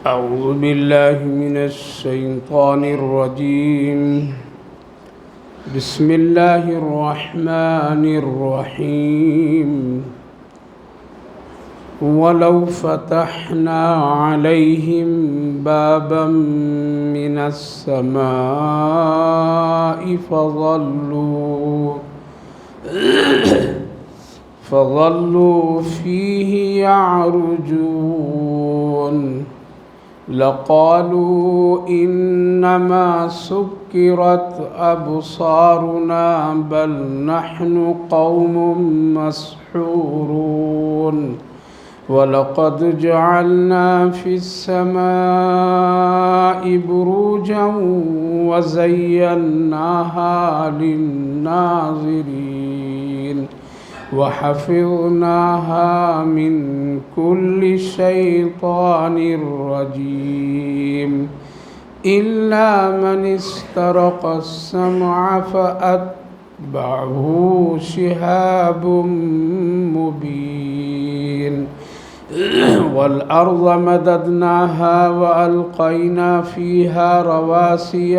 أعوذ بالله من الشيطان الرجيم. بسم الله الرحمن الرحيم. ولو فتحنا عليهم بابا من السماء فظلوا فيه يعرجون لقالوا إنما سكرت أبصارنا بل نحن قوم مسحورون ولقد جعلنا في السماء بروجا وزيناها للناظرين وحفظناها من كل شيطان رجيم إلا من استرق السمع فأتبعه شهاب مبين والأرض مددناها وألقينا فيها رواسي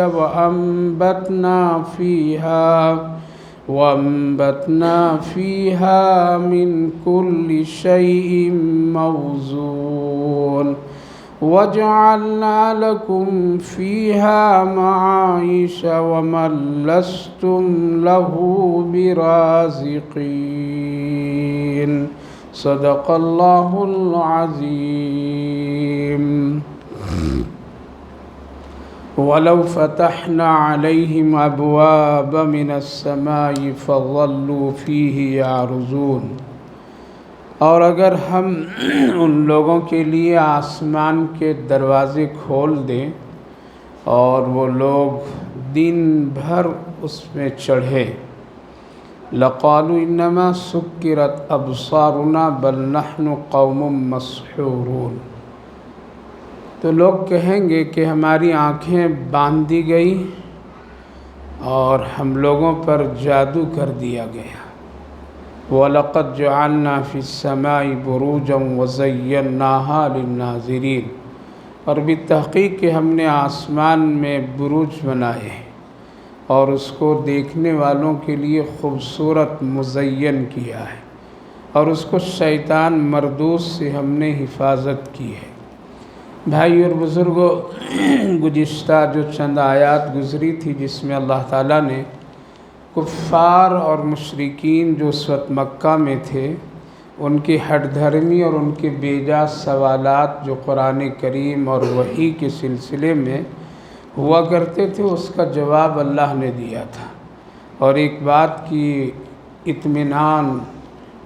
وأنبتنا فيها من كل شيء موزون وجعلنا لكم فيها معايش ومن لستم له برازقين. صدق الله العظيم. ولو فتحنا عليهم أبواب من السماء فظلوا فيه يعرجون، اور اگر ہم ان لوگوں کے لیے آسمان کے دروازے کھول دیں اور وہ لوگ دن بھر اس میں چڑھے، لقالوا انما سکرت ابصارنا بل نحن قوم مسحورون، تو لوگ کہیں گے کہ ہماری آنکھیں باندھ دی گئی اور ہم لوگوں پر جادو کر دیا گیا۔ وَلَقَدْ جَعَلْنَا فِي السَّمَاءِ بُرُوجًا وَزَيَّنَّاهَا لِلنَّاظِرِينَ، اور بالتحقیق کہ ہم نے آسمان میں بروج بنائے اور اس کو دیکھنے والوں کے لیے خوبصورت مزین کیا ہے، اور اس کو شیطان مردود سے ہم نے حفاظت کی ہے۔ بھائی اور بزرگوں، گزشتہ جو چند آیات گزری تھی جس میں اللہ تعالیٰ نے کفار اور مشرکین جو اس وقت مکہ میں تھے ان کی ہٹ دھرمی اور ان کے بیجا سوالات جو قرآن کریم اور وحی کے سلسلے میں ہوا کرتے تھے اس کا جواب اللہ نے دیا تھا، اور ایک بات کی اطمینان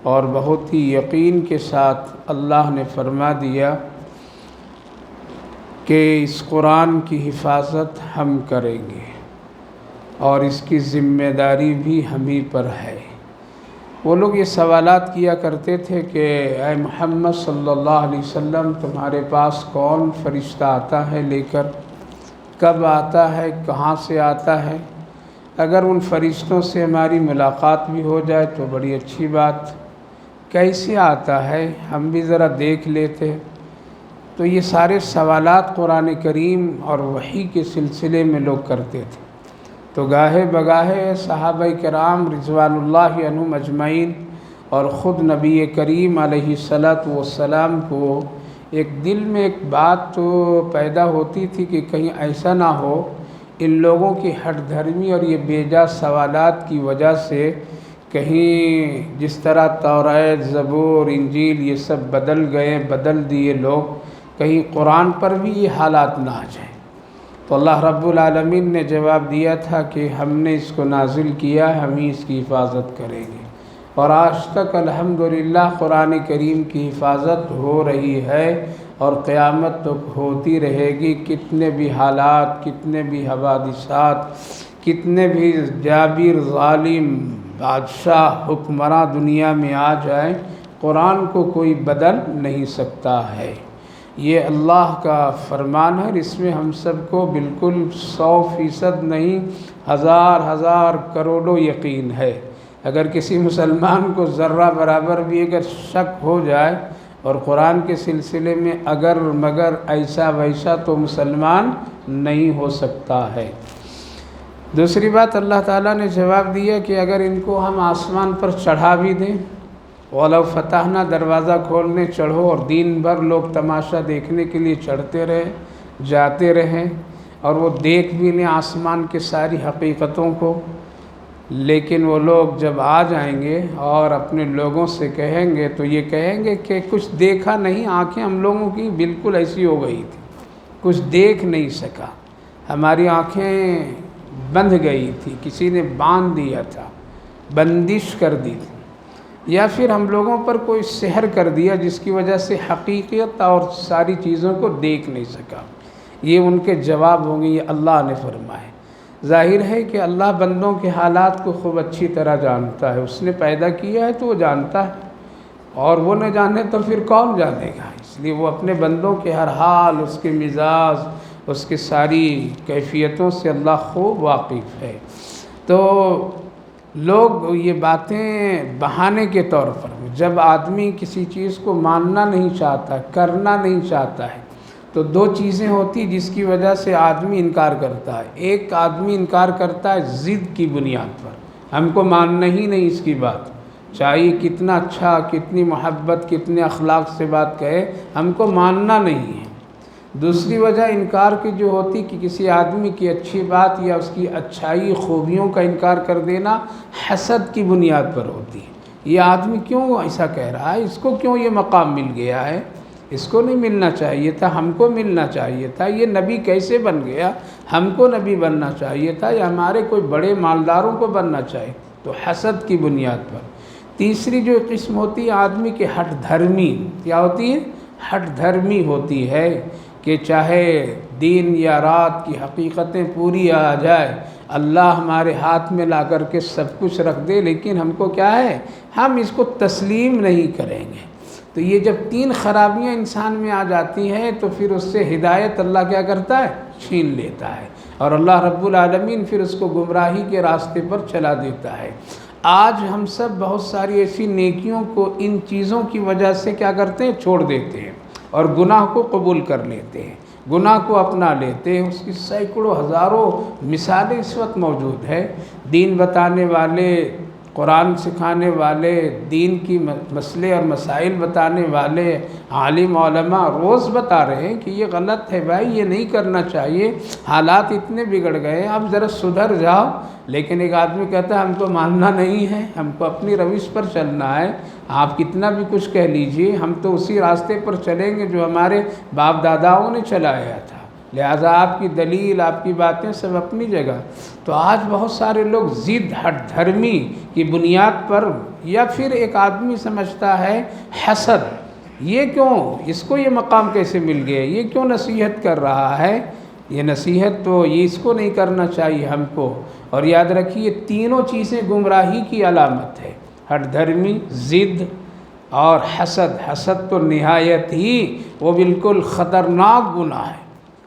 اور بہت ہی یقین کے ساتھ اللہ نے فرما دیا کہ اس قرآن کی حفاظت ہم کریں گے اور اس کی ذمہ داری بھی ہم ہی پر ہے۔ وہ لوگ یہ سوالات کیا کرتے تھے کہ اے محمد صلی اللہ علیہ وسلم، تمہارے پاس کون فرشتہ آتا ہے لے کر، کب آتا ہے، کہاں سے آتا ہے؟ اگر ان فرشتوں سے ہماری ملاقات بھی ہو جائے تو بڑی اچھی بات، کیسے آتا ہے ہم بھی ذرا دیکھ لیتے۔ تو یہ سارے سوالات قرآن کریم اور وحی کے سلسلے میں لوگ کرتے تھے، تو گاہے بگاہے صحابہ کرام رضوان اللہ عنہم اجمعین اور خود نبی کریم علیہ السلام کو ایک دل میں ایک بات تو پیدا ہوتی تھی کہ کہیں ایسا نہ ہو ان لوگوں کی ہٹ دھرمی اور یہ بیجا سوالات کی وجہ سے کہیں جس طرح توریت، زبور، انجیل یہ سب بدل دیے لوگ، کہیں قرآن پر بھی یہ حالات نہ آ جائیں۔ تو اللہ رب العالمین نے جواب دیا تھا کہ ہم نے اس کو نازل کیا، ہم ہی اس کی حفاظت کریں گے، اور آج تک الحمدللہ قرآن کریم کی حفاظت ہو رہی ہے اور قیامت تک ہوتی رہے گی۔ کتنے بھی حالات، کتنے بھی حوادثات، کتنے بھی جابر، ظالم، بادشاہ، حکمراں دنیا میں آ جائیں، قرآن کو کوئی بدل نہیں سکتا ہے۔ یہ اللہ کا فرمان ہے، اس میں ہم سب کو بالکل 100% نہیں، ہزار کروڑوں یقین ہے۔ اگر کسی مسلمان کو ذرہ برابر بھی اگر شک ہو جائے اور قرآن کے سلسلے میں اگر مگر ایسا ویسا تو مسلمان نہیں ہو سکتا ہے۔ دوسری بات اللہ تعالیٰ نے جواب دیا کہ اگر ان کو ہم آسمان پر چڑھا بھی دیں، وَلَوْ فَتَحْنَا دروازہ کھولنے چڑھو اور دن بھر لوگ تماشا دیکھنے کے لیے چڑھتے رہے جاتے رہیں اور وہ دیکھ بھی لیں آسمان کے ساری حقیقتوں کو، لیکن وہ لوگ جب آ جائیں گے اور اپنے لوگوں سے کہیں گے تو یہ کہیں گے کہ کچھ دیکھا نہیں، آنکھیں ہم لوگوں کی بالکل ایسی ہو گئی تھی، کچھ دیکھ نہیں سکا، ہماری آنکھیں بندھ گئی تھی، کسی نے باندھ دیا تھا، بندش کر دی تھی، یا پھر ہم لوگوں پر کوئی سحر کر دیا جس کی وجہ سے حقیقت اور ساری چیزوں کو دیکھ نہیں سکا۔ یہ ان کے جواب ہوں گے، یہ اللہ نے فرمایا۔ ظاہر ہے کہ اللہ بندوں کے حالات کو خوب اچھی طرح جانتا ہے، اس نے پیدا کیا ہے تو وہ جانتا ہے، اور وہ نہ جانے تو پھر کون جانے گا؟ اس لیے وہ اپنے بندوں کے ہر حال، اس کے مزاج، اس کی ساری کیفیتوں سے اللہ خوب واقف ہے۔ تو لوگ یہ باتیں بہانے کے طور پر، جب آدمی کسی چیز کو ماننا نہیں چاہتا، کرنا نہیں چاہتا ہے، تو دو چیزیں ہوتی جس کی وجہ سے آدمی انکار کرتا ہے۔ ایک آدمی انکار کرتا ہے ضد کی بنیاد پر، ہم کو ماننا ہی نہیں اس کی بات، چاہیے کتنا اچھا، کتنی محبت، کتنے اخلاق سے بات کہے، ہم کو ماننا نہیں ہے۔ دوسری وجہ انکار کی جو ہوتی کہ کسی آدمی کی اچھی بات یا اس کی اچھائی خوبیوں کا انکار کر دینا حسد کی بنیاد پر ہوتی ہے۔ یہ آدمی کیوں ایسا کہہ رہا ہے، اس کو کیوں یہ مقام مل گیا ہے، اس کو نہیں ملنا چاہیے تھا، ہم کو ملنا چاہیے تھا، یہ نبی کیسے بن گیا، ہم کو نبی بننا چاہیے تھا، یا ہمارے کوئی بڑے مالداروں کو بننا چاہیے، تو حسد کی بنیاد پر۔ تیسری جو قسم ہوتی ہے آدمی کے ہٹ دھرمی، کیا ہوتی ہے؟ ہٹ دھرمی ہوتی ہے کہ چاہے دن یا رات کی حقیقتیں پوری آ جائے، اللہ ہمارے ہاتھ میں لا کر کے سب کچھ رکھ دے، لیکن ہم کو کیا ہے، ہم اس کو تسلیم نہیں کریں گے۔ تو یہ جب تین خرابیاں انسان میں آ جاتی ہیں تو پھر اس سے ہدایت اللہ کیا کرتا ہے، چھین لیتا ہے، اور اللہ رب العالمین پھر اس کو گمراہی کے راستے پر چلا دیتا ہے۔ آج ہم سب بہت ساری ایسی نیکیوں کو ان چیزوں کی وجہ سے کیا کرتے ہیں، چھوڑ دیتے ہیں، اور گناہ کو قبول کر لیتے ہیں، گناہ کو اپنا لیتے ہیں۔ اس کی سینکڑوں ہزاروں مثالیں اس وقت موجود ہے۔ دین بتانے والے، قرآن سکھانے والے، دین کی مسئلے اور مسائل بتانے والے عالم علماء روز بتا رہے ہیں کہ یہ غلط ہے بھائی، یہ نہیں کرنا چاہیے، حالات اتنے بگڑ گئے ہیں، اب ذرا سدھر جاؤ۔ لیکن ایک آدمی کہتا ہے ہم کو ماننا نہیں ہے، ہم کو اپنی روش پر چلنا ہے، آپ کتنا بھی کچھ کہہ لیجئے، ہم تو اسی راستے پر چلیں گے جو ہمارے باپ داداؤں نے چلایا تھا، لہذا آپ کی دلیل، آپ کی باتیں سب اپنی جگہ۔ تو آج بہت سارے لوگ ضد، ہٹ دھرمی کی بنیاد پر، یا پھر ایک آدمی سمجھتا ہے حسد، یہ کیوں، اس کو یہ مقام کیسے مل گیا، یہ کیوں نصیحت کر رہا ہے، یہ نصیحت تو یہ اس کو نہیں کرنا چاہیے ہم کو۔ اور یاد رکھیے تینوں چیزیں گمراہی کی علامت ہے، ہٹ دھرمی، ضد اور حسد۔ حسد تو نہایت ہی وہ بالکل خطرناک گناہ ہے،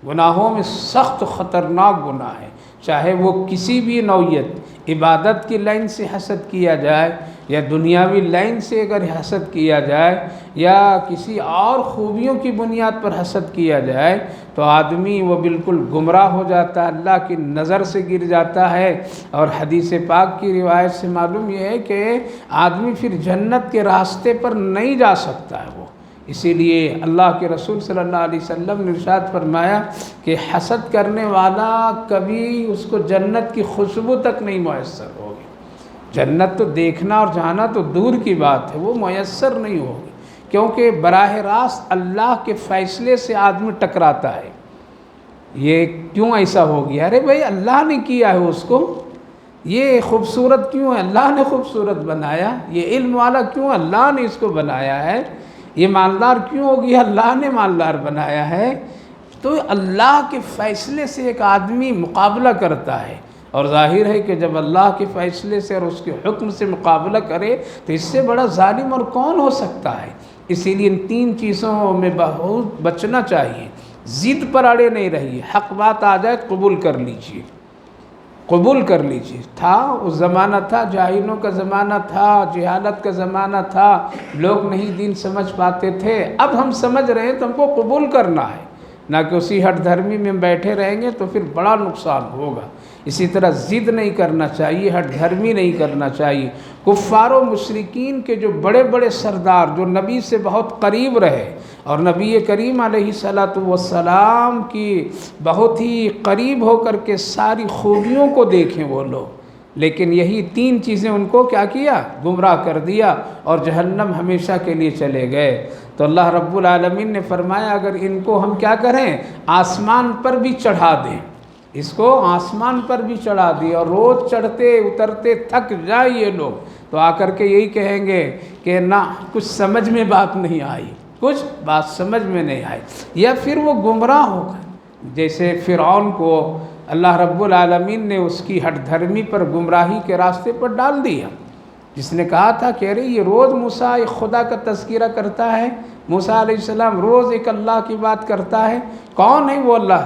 گناہوں میں سخت خطرناک گناہ ہے، چاہے وہ کسی بھی نوعیت، عبادت کی لائن سے حسد کیا جائے، یا دنیاوی لائن سے اگر حسد کیا جائے، یا کسی اور خوبیوں کی بنیاد پر حسد کیا جائے، تو آدمی وہ بالکل گمراہ ہو جاتا ہے، اللہ کی نظر سے گر جاتا ہے۔ اور حدیث پاک کی روایت سے معلوم یہ ہے کہ آدمی پھر جنت کے راستے پر نہیں جا سکتا ہے وہ۔ اسی لیے اللہ کے رسول صلی اللہ علیہ وسلم نے ارشاد فرمایا کہ حسد کرنے والا کبھی اس کو جنت کی خوشبو تک نہیں میسر ہوگی، جنت تو دیکھنا اور جانا تو دور کی بات ہے، وہ میسر نہیں ہوگی، کیونکہ براہ راست اللہ کے فیصلے سے آدمی ٹکراتا ہے۔ یہ کیوں ایسا ہو گیا؟ ارے بھائی اللہ نے کیا ہے اس کو، یہ خوبصورت کیوں ہے، اللہ نے خوبصورت بنایا، یہ علم والا کیوں، اللہ نے اس کو بنایا ہے، یہ مالدار کیوں ہو گیا، اللہ نے مالدار بنایا ہے۔ تو اللہ کے فیصلے سے ایک آدمی مقابلہ کرتا ہے، اور ظاہر ہے کہ جب اللہ کے فیصلے سے اور اس کے حکم سے مقابلہ کرے تو اس سے بڑا ظالم اور کون ہو سکتا ہے۔ اسی لیے ان تین چیزوں میں بہت بچنا چاہیے، ضد پر اڑے نہیں رہیے، حق بات آ جائے قبول کر لیجیے۔ قبول کر لیجیے۔ تھا اس زمانہ تھا، جاہلوں کا زمانہ تھا، جہالت کا زمانہ تھا، لوگ نہیں دین سمجھ پاتے تھے، اب ہم سمجھ رہے ہیں تو ہم کو قبول کرنا ہے، نہ کہ اسی ہٹ دھرمی میں بیٹھے رہیں گے تو پھر بڑا نقصان ہوگا۔ اسی طرح ضد نہیں کرنا چاہیے، ہٹ دھرمی نہیں کرنا چاہیے۔ کفار و مشرکین کے جو بڑے بڑے سردار جو نبی سے بہت قریب رہے اور نبی کریم علیہ والسلام کی بہت ہی قریب ہو کر کے ساری خوبیوں کو دیکھیں وہ لوگ، لیکن یہی 3 چیزیں ان کو کیا کیا؟ گمراہ کر دیا اور جہنم ہمیشہ کے لیے چلے گئے۔ تو اللہ رب العالمین نے فرمایا اگر ان کو ہم کیا کریں؟ آسمان پر بھی چڑھا دیں، اس کو آسمان پر بھی چڑھا دیں اور روز چڑھتے اترتے تھک جائیں یہ لوگ، تو آ کر کے یہی کہیں گے کہ نہ کچھ سمجھ میں بات نہیں آئی، کچھ بات سمجھ میں نہیں آئی، یا پھر وہ گمراہ ہو گئے۔ جیسے فرعون کو اللہ رب العالمین نے اس کی ہٹ دھرمی پر گمراہی کے راستے پر ڈال دیا، جس نے کہا تھا کہ ارے یہ روز موسیٰ ایک خدا کا تذکرہ کرتا ہے، موسیٰ علیہ السلام روز ایک اللہ کی بات کرتا ہے، کون ہے وہ اللہ؟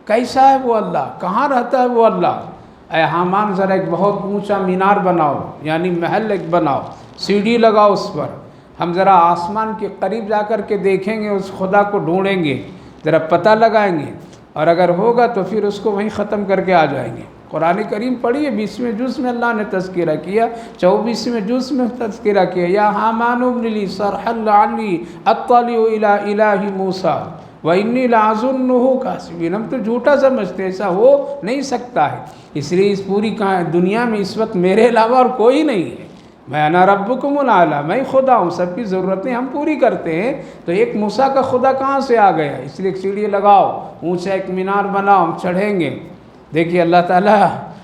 کیسا ہے وہ اللہ؟ کہاں رہتا ہے وہ اللہ؟ اے حامان ذرا ایک بہت اونچا مینار بناؤ، یعنی محل ایک بناؤ، سیڑھی لگاؤ اس پر، ہم ذرا آسمان کے قریب جا کر کے دیکھیں گے، اس خدا کو ڈھونڈیں گے، ذرا پتہ لگائیں گے، اور اگر ہوگا تو پھر اس کو وہیں ختم کر کے آ جائیں گے۔ قرآن کریم پڑھیے 20ویں جز میں اللہ نے تذکرہ کیا، 24ویں جز میں تذکرہ کیا، یا حامان ابن لی صرحا لعلی اطلع الی الہ موسیٰ وَإِنِّي لَأَظُنُّهُ كَاذِبًا، ہم تو جھوٹا سمجھتے، ایسا ہو نہیں سکتا ہے، اس لیے اس پوری دنیا میں اس وقت میرے علاوہ اور کوئی نہیں ہے، میں انا ربکم الاعلی، میں خدا ہوں، سب کی ضرورتیں ہم پوری کرتے ہیں، تو ایک موسیٰ کا خدا کہاں سے آ گیا؟ اس لیے ایک سیڑھی لگاؤ، اونچا ایک مینار بناؤ، ہم چڑھیں گے۔ دیکھیے اللہ تعالیٰ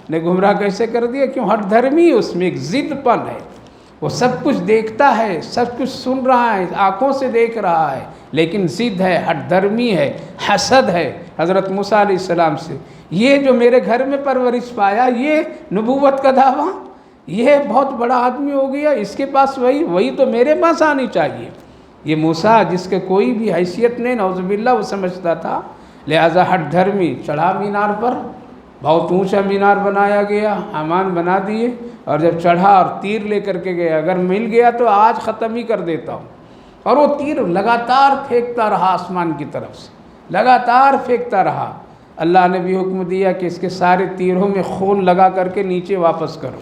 نے گمراہ کیسے کر دیا، کیوں؟ ہٹ دھرمی اس میں ایک ضد پن ہے، وہ سب کچھ دیکھتا ہے، سب کچھ سن رہا ہے، آنکھوں سے دیکھ رہا ہے، لیکن ضد ہے، ہٹ دھرمی ہے، حسد ہے حضرت موسیٰ علیہ السلام سے۔ یہ جو میرے گھر میں پرورش پایا، یہ نبوت کا دعویٰ، یہ بہت بڑا آدمی ہو گیا، اس کے پاس وہی تو میرے پاس آنی چاہیے۔ یہ موسیٰ جس کے کوئی بھی حیثیت نہیں، نعوذ باللہ، وہ سمجھتا تھا، لہٰذا ہٹ دھرمی چڑھا مینار پر، بہت اونچا مینار بنایا گیا، حامان بنا دیے، اور جب چڑھا اور تیر لے کر کے گیا، اگر مل گیا تو آج ختم ہی کر دیتا ہوں، اور وہ تیر لگاتار پھینکتا رہا آسمان کی طرف سے، لگاتار پھینکتا رہا۔ اللہ نے بھی حکم دیا کہ اس کے سارے تیروں میں خون لگا کر کے نیچے واپس کرو،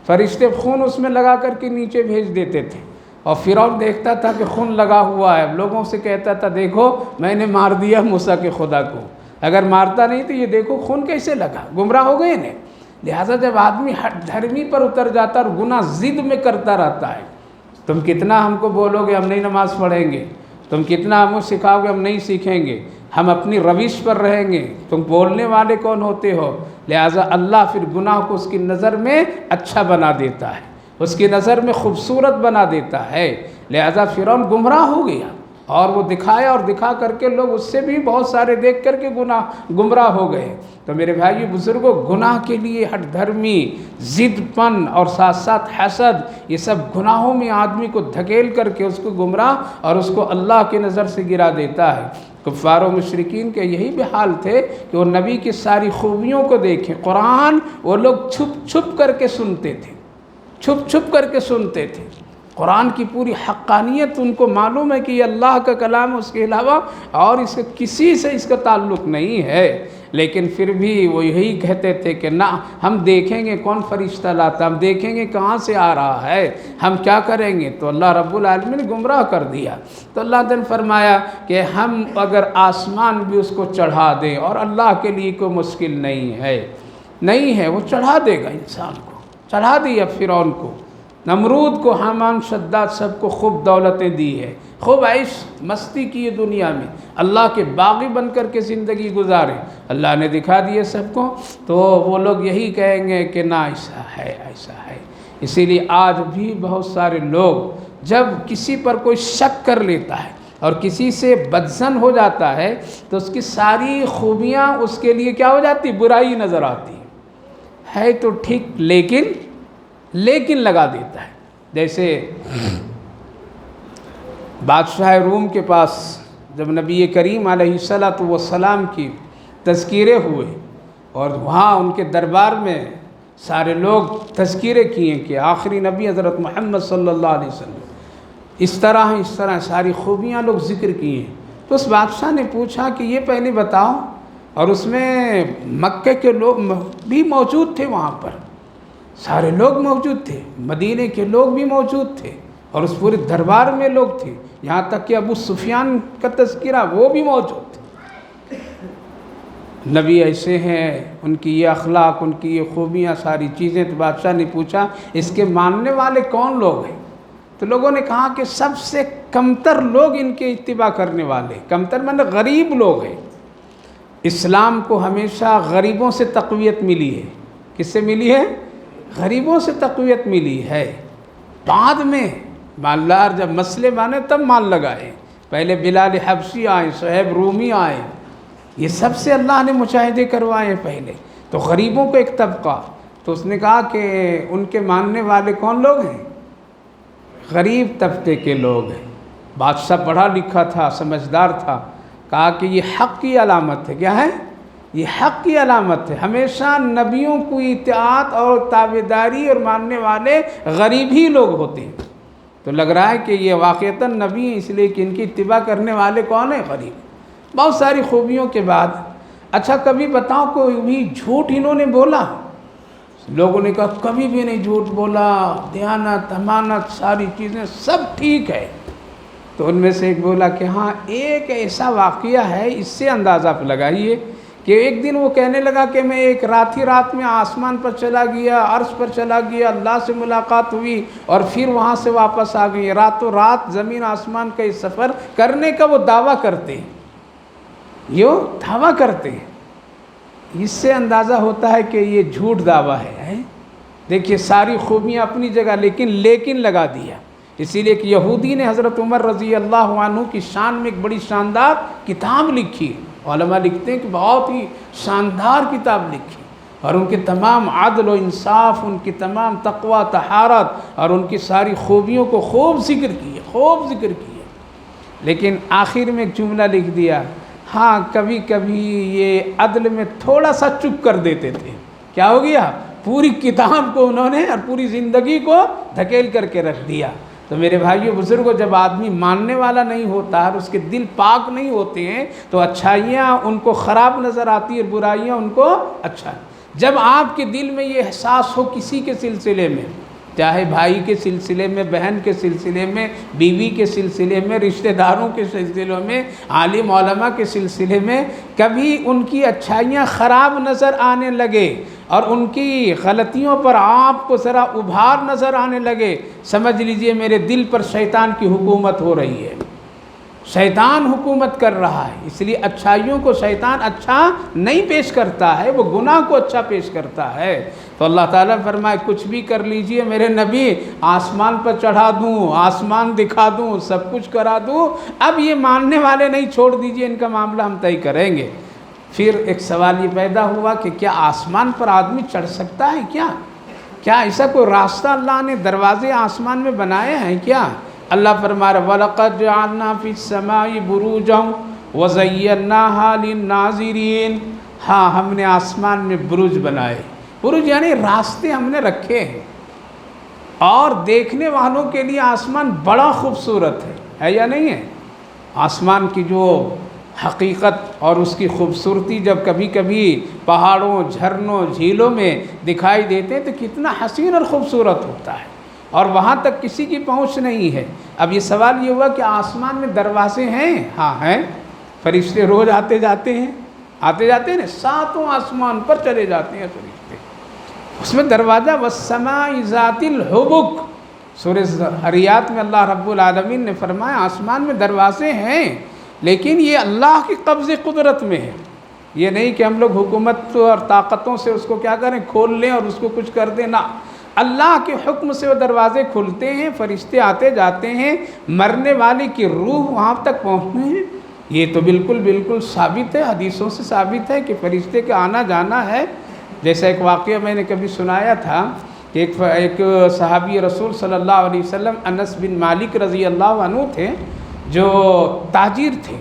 فرشتے خون اس میں لگا کر کے نیچے بھیج دیتے تھے، اور فرعون دیکھتا تھا کہ خون لگا ہوا ہے، لوگوں سے کہتا تھا دیکھو میں نے مار دیا موسیٰ کے خدا کو، اگر مارتا نہیں تو یہ دیکھو خون کیسے لگا، گمراہ ہو گئے نا۔ لہٰذا جب آدمی ہٹ دھرمی پر اتر جاتا اور گناہ ضد میں کرتا رہتا ہے، تم کتنا ہم کو بولو گے ہم نہیں نماز پڑھیں گے، تم کتنا ہم کو سکھاؤ گے ہم نہیں سیکھیں گے، ہم اپنی روش پر رہیں گے، تم بولنے والے کون ہوتے ہو؟ لہٰذا اللہ پھر گناہ کو اس کی نظر میں اچھا بنا دیتا ہے، اس کی نظر میں خوبصورت بنا دیتا ہے۔ لہٰذا فرعون گمراہ ہو گیا، اور وہ دکھایا اور دکھا کر کے لوگ اس سے بھی بہت سارے دیکھ کر کے گمراہ ہو گئے۔ تو میرے بھائی بزرگوں، گناہ کے لیے ہٹ دھرمی، ضد پن اور ساتھ ساتھ حسد، یہ سب گناہوں میں آدمی کو دھکیل کر کے اس کو گمراہ اور اس کو اللہ کی نظر سے گرا دیتا ہے۔ کفار و مشرکین کے یہی بھی حال تھے کہ وہ نبی کی ساری خوبیوں کو دیکھیں، قرآن وہ لوگ چھپ چھپ کر کے سنتے تھے، چھپ چھپ کر کے سنتے تھے، قرآن کی پوری حقانیت ان کو معلوم ہے کہ یہ اللہ کا کلام ہے، اس کے علاوہ اور اس کے کسی سے اس کا تعلق نہیں ہے، لیکن پھر بھی وہ یہی کہتے تھے کہ نہ ہم دیکھیں گے کون فرشتہ لاتا، ہم دیکھیں گے کہاں سے آ رہا ہے، ہم کیا کریں گے۔ تو اللہ رب العالمین نے گمراہ کر دیا۔ تو اللہ نے فرمایا کہ ہم اگر آسمان بھی اس کو چڑھا دیں، اور اللہ کے لیے کوئی مشکل نہیں ہے، وہ چڑھا دے گا، انسان کو چڑھا دیا، فرعون کو، نمرود کو، حامان، شداد، سب کو خوب دولتیں دی ہے، خوب عیش مستی کی ہے دنیا میں، اللہ کے باغی بن کر کے زندگی گزارے، اللہ نے دکھا دیے سب کو۔ تو وہ لوگ یہی کہیں گے کہ نہ ایسا ہے ایسا ہے۔ اسی لیے آج بھی بہت سارے لوگ جب کسی پر کوئی شک کر لیتا ہے اور کسی سے بدظن ہو جاتا ہے تو اس کی ساری خوبیاں اس کے لیے کیا ہو جاتی؟ برائی نظر آتی ہے تو ٹھیک، لیکن لگا دیتا ہے۔ جیسے بادشاہ روم کے پاس جب نبی کریم علیہ الصلاۃ والسلام کی تذکیریں ہوئے اور وہاں ان کے دربار میں سارے لوگ تذکرے کیے کہ آخری نبی حضرت محمد صلی اللہ علیہ وسلم اس طرح ساری خوبیاں لوگ ذکر کیے. تو اس بادشاہ نے پوچھا کہ یہ پہلے بتاؤ، اور اس میں مکے کے لوگ بھی موجود تھے، وہاں پر سارے لوگ موجود تھے، مدینے کے لوگ بھی موجود تھے، اور اس پورے دربار میں لوگ تھے، یہاں تک کہ ابو سفیان کا تذکرہ وہ بھی موجود تھے. نبی ایسے ہیں، ان کی یہ اخلاق، ان کی یہ خوبیاں، ساری چیزیں. تو بادشاہ نے پوچھا اس کے ماننے والے کون لوگ ہیں؟ تو لوگوں نے کہا کہ سب سے کمتر لوگ ان کے اتباع کرنے والے، کمتر مطلب غریب لوگ ہیں. اسلام کو ہمیشہ غریبوں سے تقویت ملی ہے. کس سے ملی ہے؟ غریبوں سے تقویت ملی ہے. بعد میں مالدار جب مسئلے بانے تب مال لگائے. پہلے بلال حبشی آئے، صہیب رومی آئے، یہ سب سے اللہ نے مجاہدے کروائے پہلے. تو غریبوں کو ایک طبقہ. تو اس نے کہا کہ ان کے ماننے والے کون لوگ ہیں؟ غریب طبقے کے لوگ ہیں. بادشاہ پڑھا لکھا تھا، سمجھدار تھا، کہا کہ یہ حق کی علامت ہے. کیا ہے؟ یہ حق کی علامت ہے. ہمیشہ نبیوں کو اطاعت اور تابعداری اور ماننے والے غریب ہی لوگ ہوتے ہیں. تو لگ رہا ہے کہ یہ واقعتاً نبی ہیں، اس لیے کہ ان کی اتباع کرنے والے کون ہیں؟ غریب. بہت ساری خوبیوں کے بعد اچھا کبھی بتاؤ کوئی بھی جھوٹ انہوں نے بولا؟ لوگوں نے کہا کبھی بھی نہیں جھوٹ بولا، دیانت، امانت، ساری چیزیں سب ٹھیک ہے. تو ان میں سے ایک بولا کہ ہاں ایک ایسا واقعہ ہے، اس سے اندازہ آپ لگائیے کہ ایک دن وہ کہنے لگا کہ میں ایک رات میں آسمان پر چلا گیا، عرش پر چلا گیا، اللہ سے ملاقات ہوئی اور پھر وہاں سے واپس آ گئی. راتوں رات زمین آسمان کا یہ سفر کرنے کا وہ دعویٰ کرتے ہیں، یہ دعویٰ کرتے ہیں. اس سے اندازہ ہوتا ہے کہ یہ جھوٹ دعویٰ ہے. دیکھیے ساری خوبیاں اپنی جگہ، لیکن لگا دیا. اسی لیے کہ یہودی نے حضرت عمر رضی اللہ عنہ کی شان میں ایک بڑی شاندار کتاب لکھی. علماء لکھتے ہیں کہ بہت ہی شاندار کتاب لکھی، اور ان کے تمام عدل و انصاف، ان کی تمام تقوی، طہارت اور ان کی ساری خوبیوں کو خوب ذکر کیا. لیکن آخر میں ایک جملہ لکھ دیا، ہاں کبھی کبھی یہ عدل میں تھوڑا سا چپ کر دیتے تھے. کیا ہو گیا؟ پوری کتاب کو انہوں نے اور پوری زندگی کو دھکیل کر کے رکھ دیا. تو میرے بھائیو بزرگوں، جب آدمی ماننے والا نہیں ہوتا اور اس کے دل پاک نہیں ہوتے ہیں تو اچھائیاں ان کو خراب نظر آتی ہے اور برائیاں ان کو اچھا. جب آپ کے دل میں یہ احساس ہو کسی کے سلسلے میں، چاہے بھائی کے سلسلے میں، بہن کے سلسلے میں، بیوی کے سلسلے میں، رشتہ داروں کے سلسلوں میں، عالم علماء کے سلسلے میں، کبھی ان کی اچھائیاں خراب نظر آنے لگے اور ان کی غلطیوں پر آپ کو ذرا ابھار نظر آنے لگے، سمجھ لیجئے میرے دل پر شیطان کی حکومت ہو رہی ہے. شیطان حکومت کر رہا ہے. اس لیے اچھائیوں کو شیطان اچھا نہیں پیش کرتا ہے، وہ گناہ کو اچھا پیش کرتا ہے. تو اللہ تعالیٰ فرمائے کچھ بھی کر لیجئے میرے نبی، آسمان پر چڑھا دوں، آسمان دکھا دوں، سب کچھ کرا دوں، اب یہ ماننے والے نہیں، چھوڑ دیجئے، ان کا معاملہ ہم طے کریں گے. پھر ایک سوال یہ پیدا ہوا کہ کیا آسمان پر آدمی چڑھ سکتا ہے؟ کیا ایسا کوئی راستہ اللہ نے دروازے آسمان میں بنائے ہیں کیا؟ اللہ فرما رہا وَلَقَدْ جَعَلْنَا فِي السَّمَاءِ بُرُوجًا وَزَيَّنَّاهَا لِلنَّاظِرِينَ. ہاں ہم نے آسمان میں بروج بنائے. بروج یعنی راستے ہم نے رکھے ہیں، اور دیکھنے والوں کے لیے آسمان بڑا خوبصورت ہے یا نہیں ہے؟ آسمان کی جو حقیقت اور اس کی خوبصورتی جب کبھی کبھی پہاڑوں، جھرنوں، جھیلوں میں دکھائی دیتے ہیں تو کتنا حسین اور خوبصورت ہوتا ہے، اور وہاں تک کسی کی پہنچ نہیں ہے. اب یہ سوال یہ ہوا کہ آسمان میں دروازے ہیں؟ ہاں ہیں. فرشتے روز آتے جاتے ہیں نا، ساتوں آسمان پر چلے جاتے ہیں فرشتے. اس میں دروازہ وَالسَّمَاءِ ذَاتِ الْحُبُكِ، سورہ ذریات میں اللہ رب العالمین نے فرمایا آسمان میں دروازے ہیں، لیکن یہ اللہ کی قبض قدرت میں ہے. یہ نہیں کہ ہم لوگ حکومت اور طاقتوں سے اس کو کیا کریں، کھول لیں اور اس کو کچھ کر دیں. نہ، اللہ کے حکم سے وہ دروازے کھلتے ہیں، فرشتے آتے جاتے ہیں، مرنے والے کی روح وہاں تک پہنچتے ہیں. یہ تو بالکل ثابت ہے، حدیثوں سے ثابت ہے کہ فرشتے کا آنا جانا ہے. جیسا ایک واقعہ میں نے کبھی سنایا تھا کہ ایک صحابی رسول صلی اللہ علیہ وسلم انس بن مالک رضی اللہ عنہ تھے، جو تاجر تھے،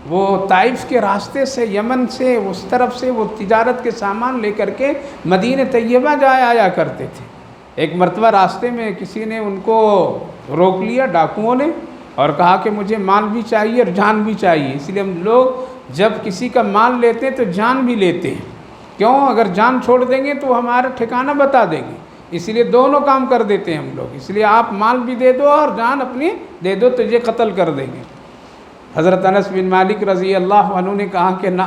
وہ طائف کے راستے سے، یمن سے، اس طرف سے وہ تجارت کے سامان لے کر کے مدینہ طیبہ آیا کرتے تھے۔ ایک مرتبہ راستے میں کسی نے ان کو روک لیا، ڈاکوؤں نے، اور کہا کہ مجھے مال بھی چاہیے اور جان بھی چاہیے۔ اس لیے ہم لوگ جب کسی کا مال لیتے ہیں تو جان بھی لیتے ہیں، کیوں؟ اگر جان چھوڑ دیں گے تو ہمارا ٹھکانہ بتا دیں گے، اس لیے دونوں کام کر دیتے ہیں ہم لوگ۔ اس لیے آپ مال بھی دے دو اور جان اپنی دے دو، تجھے قتل کر دیں گے۔ حضرت انس بن مالک رضی اللہ عنہ نے کہا کہ نہ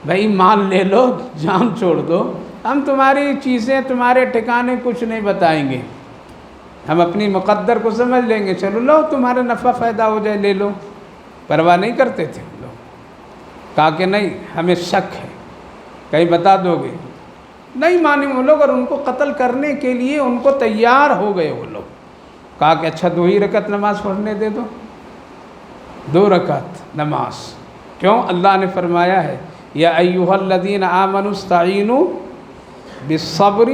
بھائی، مال لے لو، جان چھوڑ دو، ہم تمہاری چیزیں، تمہارے ٹھکانے کچھ نہیں بتائیں گے، ہم اپنی مقدر کو سمجھ لیں گے، چلو لو، تمہارا نفع فائدہ ہو جائے لے لو۔ پرواہ نہیں کرتے تھے ہم لوگ۔ کہا کہ نہیں، ہمیں شک ہے، کہیں بتا دو گے؟ نہیں مانے وہ لوگ، اور ان کو قتل کرنے کے لیے ان کو تیار ہو گئے وہ لوگ۔ کہا کہ اچھا 2 ہی رکعت نماز پڑھنے دے دو، 2 رکعت نماز۔ کیوں؟ اللہ نے فرمایا ہے یا ایھا الذین آمنوا استعینوا بالصبر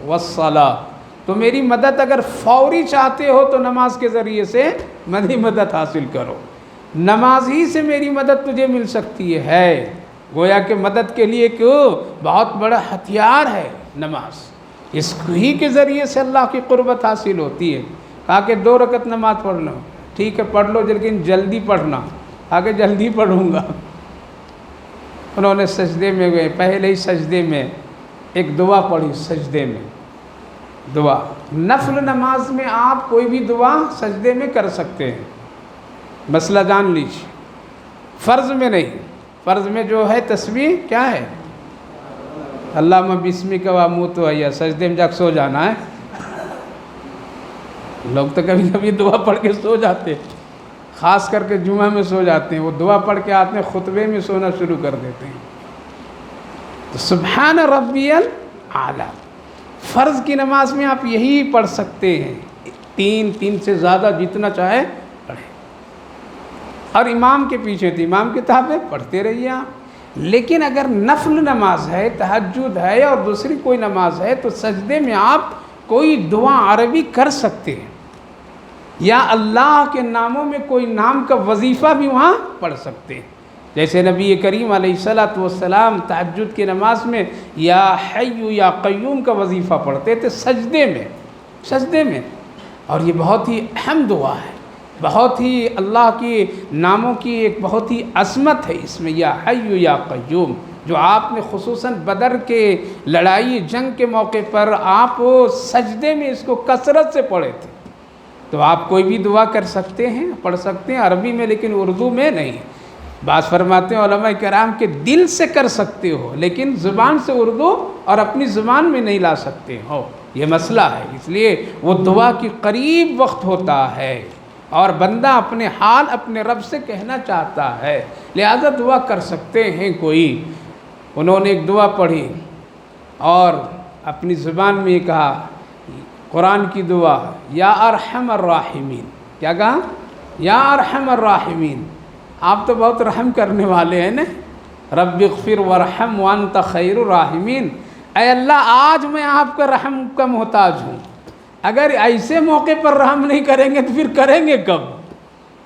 والصلاۃ، تو میری مدد اگر فوری چاہتے ہو تو نماز کے ذریعے سے میری مدد حاصل کرو، نماز ہی سے میری مدد تجھے مل سکتی ہے۔ گویا کہ مدد کے لیے ایک بہت بڑا ہتھیار ہے نماز، اس ہی کے ذریعے سے اللہ کی قربت حاصل ہوتی ہے۔ کہا کہ 2 رکعت نماز پڑھ لو، ٹھیک ہے پڑھ لو، لیکن جلدی پڑھنا۔ آگے جلدی پڑھوں گا۔ انہوں نے سجدے میں گئے، پہلے ہی سجدے میں ایک دعا پڑھی، سجدے میں دعا۔ نفل نماز میں آپ کوئی بھی دعا سجدے میں کر سکتے ہیں، مسئلہ جان لیجیے، فرض میں نہیں۔ فرض میں جو ہے تسبیح کیا ہے؟ اللہم بسمک واموت واحیا، سجدے میں جا کے سو جانا ہے۔ لوگ تو کبھی کبھی دعا پڑھ کے سو جاتے ہیں، خاص کر کے جمعہ میں سو جاتے ہیں، وہ دعا پڑھ کے آتے ہیں خطبے میں سونا شروع کر دیتے ہیں۔ تو سبحان ربی الاعلیٰ، فرض کی نماز میں آپ یہی پڑھ سکتے ہیں، 3 سے زیادہ جتنا چاہے پڑھیں، اور امام کے پیچھے تو امام کتابیں پڑھتے رہیے آپ۔ لیکن اگر نفل نماز ہے، تہجد ہے اور دوسری کوئی نماز ہے، تو سجدے میں آپ کوئی دعا عربی کر سکتے ہیں، یا اللہ کے ناموں میں کوئی نام کا وظیفہ بھی وہاں پڑھ سکتے ہیں۔ جیسے نبی کریم علیہ الصلوۃ والسلام تہجد کی نماز میں یا حی یا قیوم کا وظیفہ پڑھتے تھے سجدے میں، اور یہ بہت ہی اہم دعا ہے، بہت ہی اللہ کی ناموں کی ایک بہت ہی عظمت ہے اس میں، یا حی یا قیوم، جو آپ نے خصوصاً بدر کے لڑائی جنگ کے موقع پر آپ سجدے میں اس کو کثرت سے پڑھے تھے۔ تو آپ کوئی بھی دعا کر سکتے ہیں، پڑھ سکتے ہیں عربی میں، لیکن اردو میں نہیں۔ بعض فرماتے ہیں علماء کرام کہ دل سے کر سکتے ہو، لیکن زبان سے اردو اور اپنی زبان میں نہیں لا سکتے ہو، یہ مسئلہ ہے۔ اس لیے وہ دعا کی قریب وقت ہوتا ہے اور بندہ اپنے حال اپنے رب سے کہنا چاہتا ہے، لہذا دعا کر سکتے ہیں کوئی۔ انہوں نے ایک دعا پڑھی اور اپنی زبان میں یہ کہا، قرآن کی دعا، یا ارحم الراحمین، کیا کہا؟ یا ارحم الراحمین، آپ تو بہت رحم کرنے والے ہیں نا، رب اغفر وارحم وانت خیر الراحمین، اے اللہ آج میں آپ کا رحم کا محتاج ہوں، اگر ایسے موقع پر رحم نہیں کریں گے تو پھر کریں گے کب؟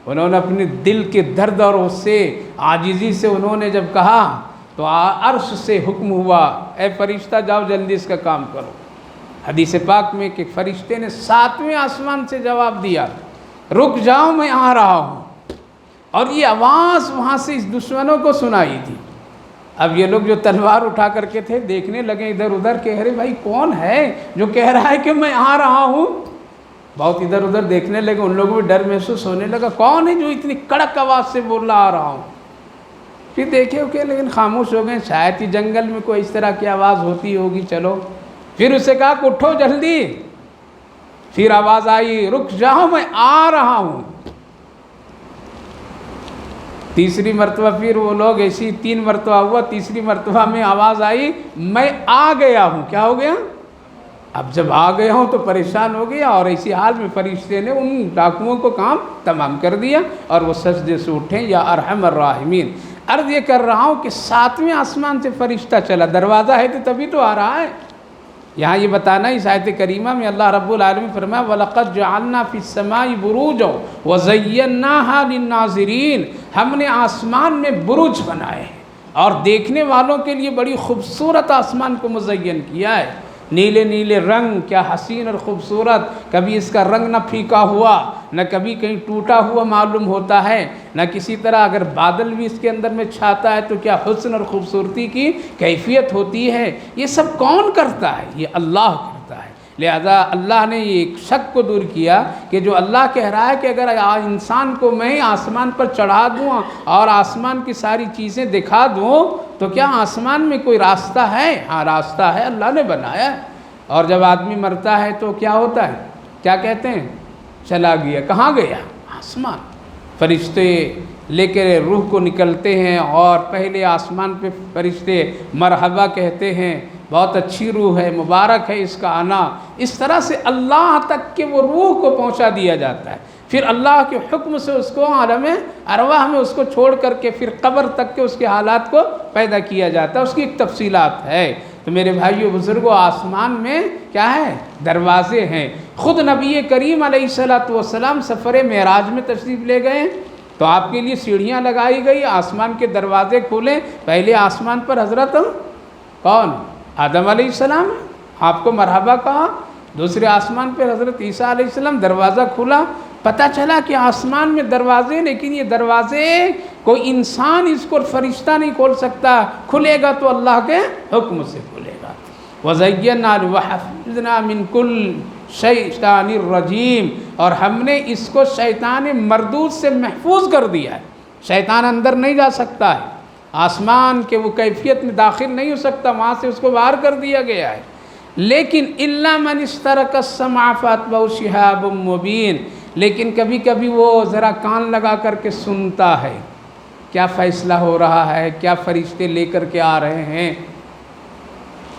انہوں نے اپنے دل کے درد اور اس سے عاجزی سے انہوں نے جب کہا تو عرش سے حکم ہوا، اے فرشتہ جاؤ جلدی اس کا کام کرو۔ حدیث پاک میں کہ فرشتے نے 7ویں آسمان سے جواب دیا، رک جاؤ میں آ رہا ہوں، اور یہ آواز وہاں سے اس دشمنوں کو سنائی تھی۔ اب یہ لوگ جو تلوار اٹھا کر کے تھے دیکھنے لگے ادھر ادھر، کہہ رہے بھائی کون ہے جو کہہ رہا ہے کہ میں آ رہا ہوں؟ بہت ادھر ادھر دیکھنے لگے، ان لوگوں کو بھی ڈر محسوس ہونے لگا، کون ہے جو اتنی کڑک آواز سے بول رہا آ رہا ہوں؟ پھر دیکھے کہ لیکن خاموش ہو گئے، شاید ہی جنگل میں کوئی اس طرح کی آواز ہوتی ہوگی، چلو۔ پھر اسے کہا کہ اٹھو جلدی، پھر آواز آئی، رک جاؤ میں آ رہا ہوں۔ تیسری مرتبہ پھر وہ لوگ ایسی 3 مرتبہ ہوا، تیسری مرتبہ میں آواز آئی، میں آ گیا ہوں۔ کیا ہو گیا؟ اب جب آ گیا ہوں تو پریشان ہو گیا، اور اسی حال میں فرشتے نے ان ڈاکوؤں کو کام تمام کر دیا اور وہ سجدے سے اٹھے، یا ارحم الراحمین۔ عرض یہ کر رہا ہوں کہ 7ویں آسمان سے فرشتہ چلا، دروازہ ہے تو تبھی تو آ رہا ہے، یہاں یہ بتانا اس آیت کریمہ میں اللہ رب العالمین فرمایا وَلَقَدْ جَعَلْنَا فِي السَّمَاءِ بُرُوجًا وَزَيَّنَّاهَا لِلنَّاظِرِينَ، ہم نے آسمان میں برج بنائے ہیں اور دیکھنے والوں کے لیے بڑی خوبصورت آسمان کو مزین کیا ہے۔ نیلے نیلے رنگ، کیا حسین اور خوبصورت، کبھی اس کا رنگ نہ پھیکا ہوا نہ کبھی کہیں ٹوٹا ہوا معلوم ہوتا ہے، نہ کسی طرح اگر بادل بھی اس کے اندر میں چھاتا ہے تو کیا حسن اور خوبصورتی کی کیفیت ہوتی ہے۔ یہ سب کون کرتا ہے؟ یہ اللہ کرتا ہے۔ لہذا اللہ نے یہ ایک شک کو دور کیا کہ جو اللہ کہہ رہا ہے کہ اگر انسان کو میں آسمان پر چڑھا دوں اور آسمان کی ساری چیزیں دکھا دوں تو کیا آسمان میں کوئی راستہ ہے؟ ہاں راستہ ہے، اللہ نے بنایا ہے۔ اور جب آدمی مرتا ہے تو کیا ہوتا ہے؟ کیا کہتے ہیں؟ چلا گیا۔ کہاں گیا؟ آسمان۔ فرشتے لے کے روح کو نکلتے ہیں اور پہلے آسمان پہ فرشتے مرحبا کہتے ہیں، بہت اچھی روح ہے، مبارک ہے اس کا آنا۔ اس طرح سے اللہ تک کہ وہ روح کو پہنچا دیا جاتا ہے، پھر اللہ کے حکم سے اس کو عالم ارواح میں اس کو چھوڑ کر کے پھر قبر تک کے اس کے حالات کو پیدا کیا جاتا ہے۔ اس کی ایک تفصیلات ہے۔ تو میرے بھائیو بزرگوں، آسمان میں کیا ہے؟ دروازے ہیں۔ خود نبی کریم علیہ السلام سفر معراج میں تشریف لے گئے تو آپ کے لیے سیڑھیاں لگائی گئی، آسمان کے دروازے کھولے۔ پہلے آسمان پر حضرت کون؟ آدم علیہ السلام، آپ کو مرحبا کہا۔ دوسرے آسمان پر حضرت عیسیٰ علیہ السلام، دروازہ کھلا۔ پتہ چلا کہ آسمان میں دروازے، لیکن یہ دروازے کوئی انسان اس کو فرشتہ نہیں کھول سکتا، کھلے گا تو اللہ کے حکم سے کھلے گا۔ وَزَيَّنَّا وَحَفِظْنَا مِن كُلِّ شَيْطَانٍ رَجِيمٍ، اور ہم نے اس کو شیطان مردود سے محفوظ کر دیا ہے۔ شیطان اندر نہیں جا سکتا ہے، آسمان کے وہ کیفیت میں داخل نہیں ہو سکتا، وہاں سے اس کو باہر کر دیا گیا ہے۔ لیکن إِلَّا مَنِ اسْتَرَقَ السَّمْعَ فَأَتْبَعَهُ شِهَابٌ مُّبِينٌ، لیکن کبھی کبھی وہ ذرا کان لگا کر کے سنتا ہے کیا فیصلہ ہو رہا ہے، کیا فرشتے لے کر کے آ رہے ہیں۔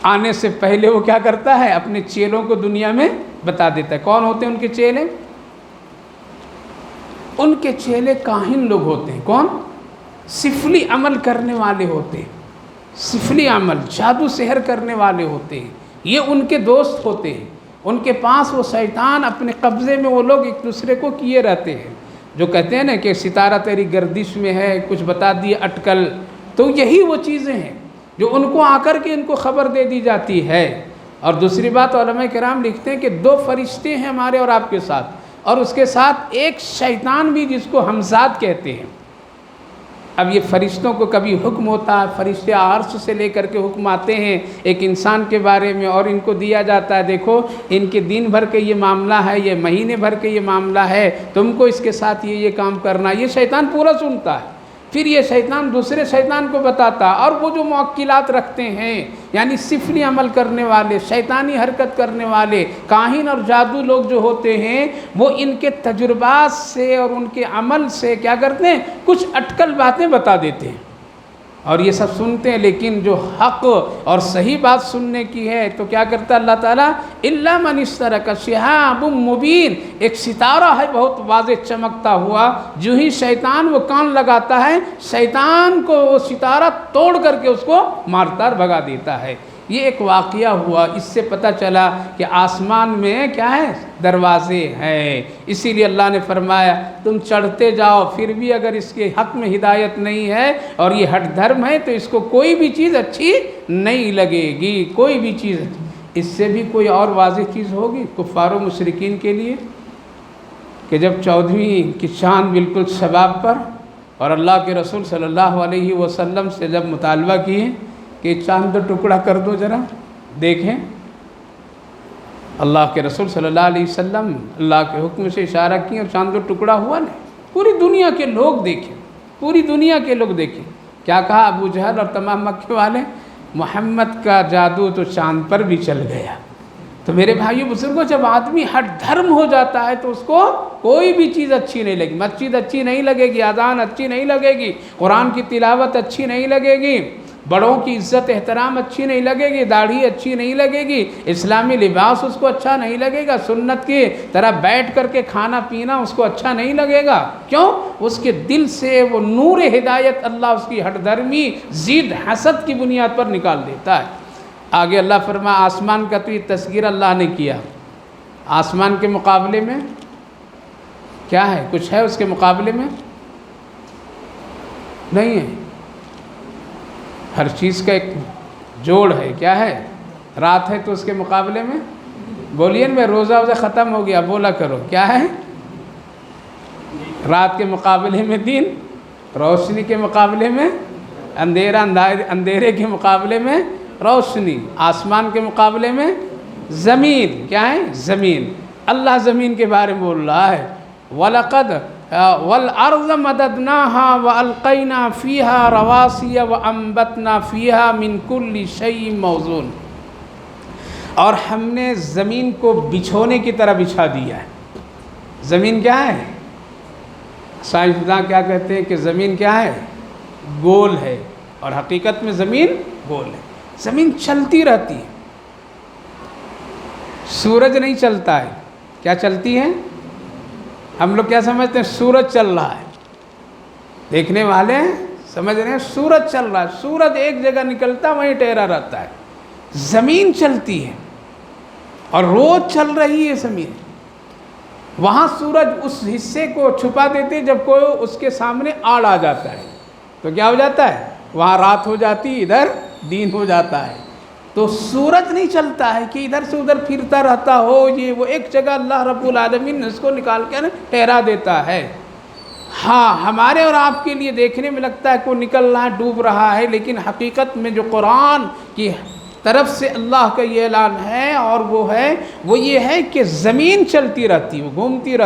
آنے سے پہلے وہ کیا کرتا ہے؟ اپنے چیلوں کو دنیا میں بتا دیتا ہے۔ کون ہوتے ہیں ان کے چیلے؟ ان کے چیلے کاہن لوگ ہوتے ہیں۔ کون؟ سفلی عمل کرنے والے ہوتے ہیں، سفلی عمل، جادو سحر کرنے والے ہوتے ہیں، یہ ان کے دوست ہوتے ہیں۔ ان کے پاس وہ شیطان اپنے قبضے میں وہ لوگ ایک دوسرے کو کیے رہتے ہیں، جو کہتے ہیں نا کہ ستارہ تیری گردش میں ہے، کچھ بتا دیے اٹکل، تو یہی وہ چیزیں ہیں جو ان کو آ کر کے ان کو خبر دے دی جاتی ہے۔ اور دوسری بات علماء کرام لکھتے ہیں کہ 2 فرشتے ہیں ہمارے اور آپ کے ساتھ، اور اس کے ساتھ ایک شیطان بھی جس کو ہمزاد کہتے ہیں۔ اب یہ فرشتوں کو کبھی حکم ہوتا ہے، فرشتے عرش سے لے کر کے حکم آتے ہیں ایک انسان کے بارے میں، اور ان کو دیا جاتا ہے دیکھو ان کے دن بھر کے یہ معاملہ ہے، یہ مہینے بھر کے یہ معاملہ ہے، تم کو اس کے ساتھ یہ کام کرنا۔ یہ شیطان پورا سنتا ہے، پھر یہ شیطان دوسرے شیطان کو بتاتا، اور وہ جو موکلات رکھتے ہیں یعنی سفلی عمل کرنے والے، شیطانی حرکت کرنے والے کاہن اور جادو لوگ جو ہوتے ہیں، وہ ان کے تجربات سے اور ان کے عمل سے کیا کرتے ہیں؟ کچھ اٹکل باتیں بتا دیتے ہیں، اور یہ سب سنتے ہیں۔ لیکن جو حق اور صحیح بات سننے کی ہے تو کیا کرتا ہے اللہ تعالیٰ؟ إِلَّا مَنِ اسْتَرَقَ شِهَابٌ مُّبِينٌ، ایک ستارہ ہے بہت واضح چمکتا ہوا، جو ہی شیطان وہ کان لگاتا ہے، شیطان کو وہ ستارہ توڑ کر کے اس کو مارتا بھگا دیتا ہے۔ یہ ایک واقعہ ہوا، اس سے پتہ چلا کہ آسمان میں کیا ہے؟ دروازے ہیں۔ اسی لیے اللہ نے فرمایا تم چڑھتے جاؤ، پھر بھی اگر اس کے حق میں ہدایت نہیں ہے اور یہ ہٹ دھرم ہے تو اس کو کوئی بھی چیز اچھی نہیں لگے گی، کوئی بھی چیز۔ اس سے بھی کوئی اور واضح چیز ہوگی کفار و مشرکین کے لیے کہ جب 14ویں کی چاند بالکل شباب پر، اور اللہ کے رسول صلی اللہ علیہ وسلم سے جب مطالبہ کیے کہ چاند دو ٹکڑا کر دو ذرا دیکھیں، اللہ کے رسول صلی اللہ علیہ وسلم اللہ کے حکم سے اشارہ کیے اور چاند دو ٹکڑا ہوا نہیں۔ پوری دنیا کے لوگ دیکھیں، پوری دنیا کے لوگ دیکھیں کیا کہا ابو جہل اور تمام مکے والے؟ محمد کا جادو تو چاند پر بھی چل گیا۔ تو میرے بھائیو بزرگوں، جب آدمی ہٹ دھرم ہو جاتا ہے تو اس کو کوئی بھی چیز اچھی نہیں لگی، مسجد اچھی نہیں لگے گی، اذان اچھی نہیں لگے گی، قرآن کی تلاوت اچھی نہیں لگے گی، بڑوں کی عزت احترام اچھی نہیں لگے گی، داڑھی اچھی نہیں لگے گی، اسلامی لباس اس کو اچھا نہیں لگے گا، سنت کی طرح بیٹھ کر کے کھانا پینا اس کو اچھا نہیں لگے گا۔ کیوں؟ اس کے دل سے وہ نور ہدایت اللہ اس کی ہٹ دھرمی، ضد، حسد کی بنیاد پر نکال دیتا ہے۔ آگے اللہ فرمایا آسمان کا تو یہ تذکرہ اللہ نے کیا، آسمان کے مقابلے میں کیا ہے؟ کچھ ہے اس کے مقابلے میں؟ نہیں ہے، ہر چیز کا ایک جوڑ ہے، کیا ہے؟ رات ہے تو اس کے مقابلے میں بولیے نا، روزہ ختم ہو گیا بولا کرو، کیا ہے؟ رات کے مقابلے میں دن، روشنی کے مقابلے میں اندھیرا، اندھیرے کے مقابلے میں روشنی، آسمان کے مقابلے میں زمین، کیا ہے؟ زمین۔ اللہ زمین کے بارے میں بول رہا ہے وَلَقَدْ وَالْأَرْضَ مَدَدْنَاهَا وَأَلْقَيْنَا فِيهَا رَوَاسِيَ وَأَنبَتْنَا فِيهَا مِنْ كُلِّ شَيْءٍ مَوْزُونٍ، اور ہم نے زمین کو بچھونے کی طرح بچھا دیا ہے۔ زمین کیا ہے؟ سائنسداں کیا کہتے ہیں کہ زمین کیا ہے؟ گول ہے، اور حقیقت میں زمین گول ہے۔ زمین چلتی رہتی ہے، سورج نہیں چلتا ہے، کیا چلتی ہے؟ ہم لوگ کیا سمجھتے ہیں؟ سورج چل رہا ہے، دیکھنے والے سمجھ رہے ہیں سورج چل رہا ہے، سورج ایک جگہ نکلتا وہیں ٹھہرا رہتا ہے۔ زمین چلتی ہے اور روز چل رہی ہے زمین، وہاں سورج اس حصے کو چھپا دیتے جب کوئی اس کے سامنے آڑ آ جاتا ہے تو کیا ہو جاتا ہے؟ وہاں رات ہو جاتی، ادھر دن ہو جاتا ہے۔ تو سورج نہیں چلتا ہے کہ ادھر سے ادھر پھرتا رہتا ہو، یہ وہ ایک جگہ اللہ رب العالمین نے اس کو نکال کر ٹھہرا دیتا ہے۔ ہاں ہمارے اور آپ کے لیے دیکھنے میں لگتا ہے کوئی نکل رہا ہے، ڈوب رہا ہے، لیکن حقیقت میں جو قرآن کی طرف سے اللہ کا یہ اعلان ہے اور وہ یہ ہے کہ زمین چلتی رہتی، وہ گھومتی